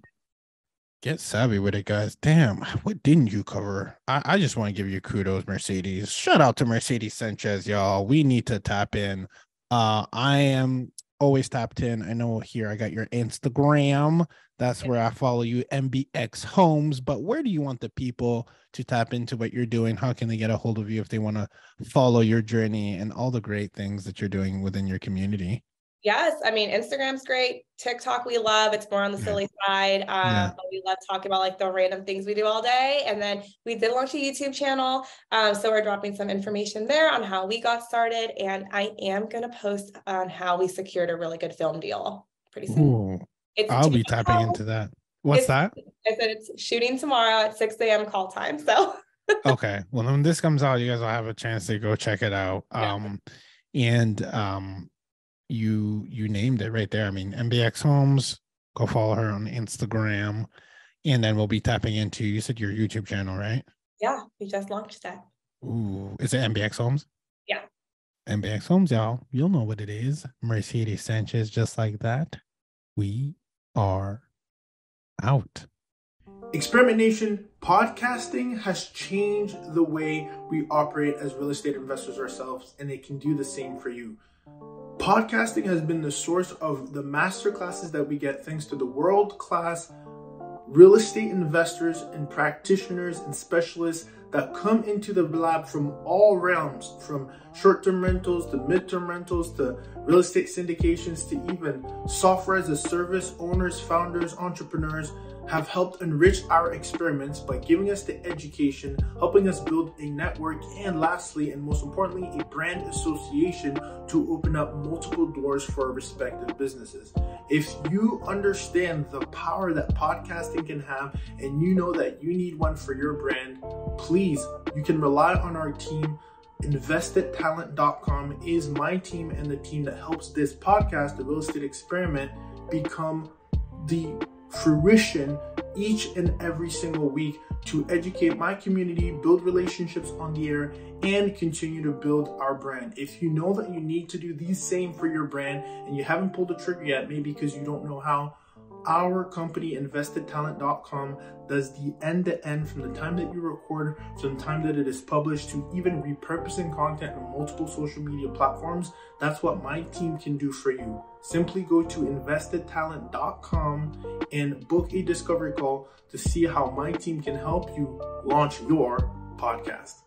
Get savvy with it, guys. Damn, what didn't you cover? I just want to give you kudos, Mercedes. Shout out to Mercedes Sanchez, y'all. We need to tap in. I am always tapped in. I know here I got your Instagram. That's where I follow you, MBX Homes. But where do you want the people to tap into what you're doing? How can they get a hold of you if they want to follow your journey and all the great things that you're doing within your community? Yes. I mean, Instagram's great. TikTok, we love. It's more on the silly side. But we love talking about like the random things we do all day. And then we did launch a YouTube channel. So we're dropping some information there on how we got started. And I am going to post on how we secured a really good film deal pretty soon. Ooh, I'll be tapping into that. What's that? I said it's shooting tomorrow at 6 a.m. call time. So okay. Well, when this comes out, you guys will have a chance to go check it out. You named it right there. I mean, MBX Homes, go follow her on Instagram, and then we'll be tapping into, you said your YouTube channel, right? Yeah, we just launched that. Ooh, is it MBX Homes? Yeah. MBX Homes, y'all. You'll know what it is. Mercedes Sanchez, just like that. We are out. Experimentation podcasting has changed the way we operate as real estate investors ourselves, and it can do the same for you. Podcasting has been the source of the masterclasses that we get thanks to the world-class real estate investors and practitioners and specialists that come into the lab from all realms, from short-term rentals to mid-term rentals to real estate syndications to even software as a service owners, founders, entrepreneurs. have helped enrich our experiments by giving us the education, helping us build a network, and lastly, and most importantly, a brand association to open up multiple doors for our respective businesses. If you understand the power that podcasting can have and you know that you need one for your brand, please, you can rely on our team. InvestedTalent.com is my team and the team that helps this podcast, the Real Estate Experiment, become the fruition each and every single week to educate my community, build relationships on the air, and continue to build our brand. If you know that you need to do the same for your brand and you haven't pulled the trigger yet, maybe because you don't know how, our company, InvestedTalent.com, does the end-to-end from the time that you record, from the time that it is published, to even repurposing content on multiple social media platforms. That's what my team can do for you. Simply go to InvestedTalent.com and book a discovery call to see how my team can help you launch your podcast.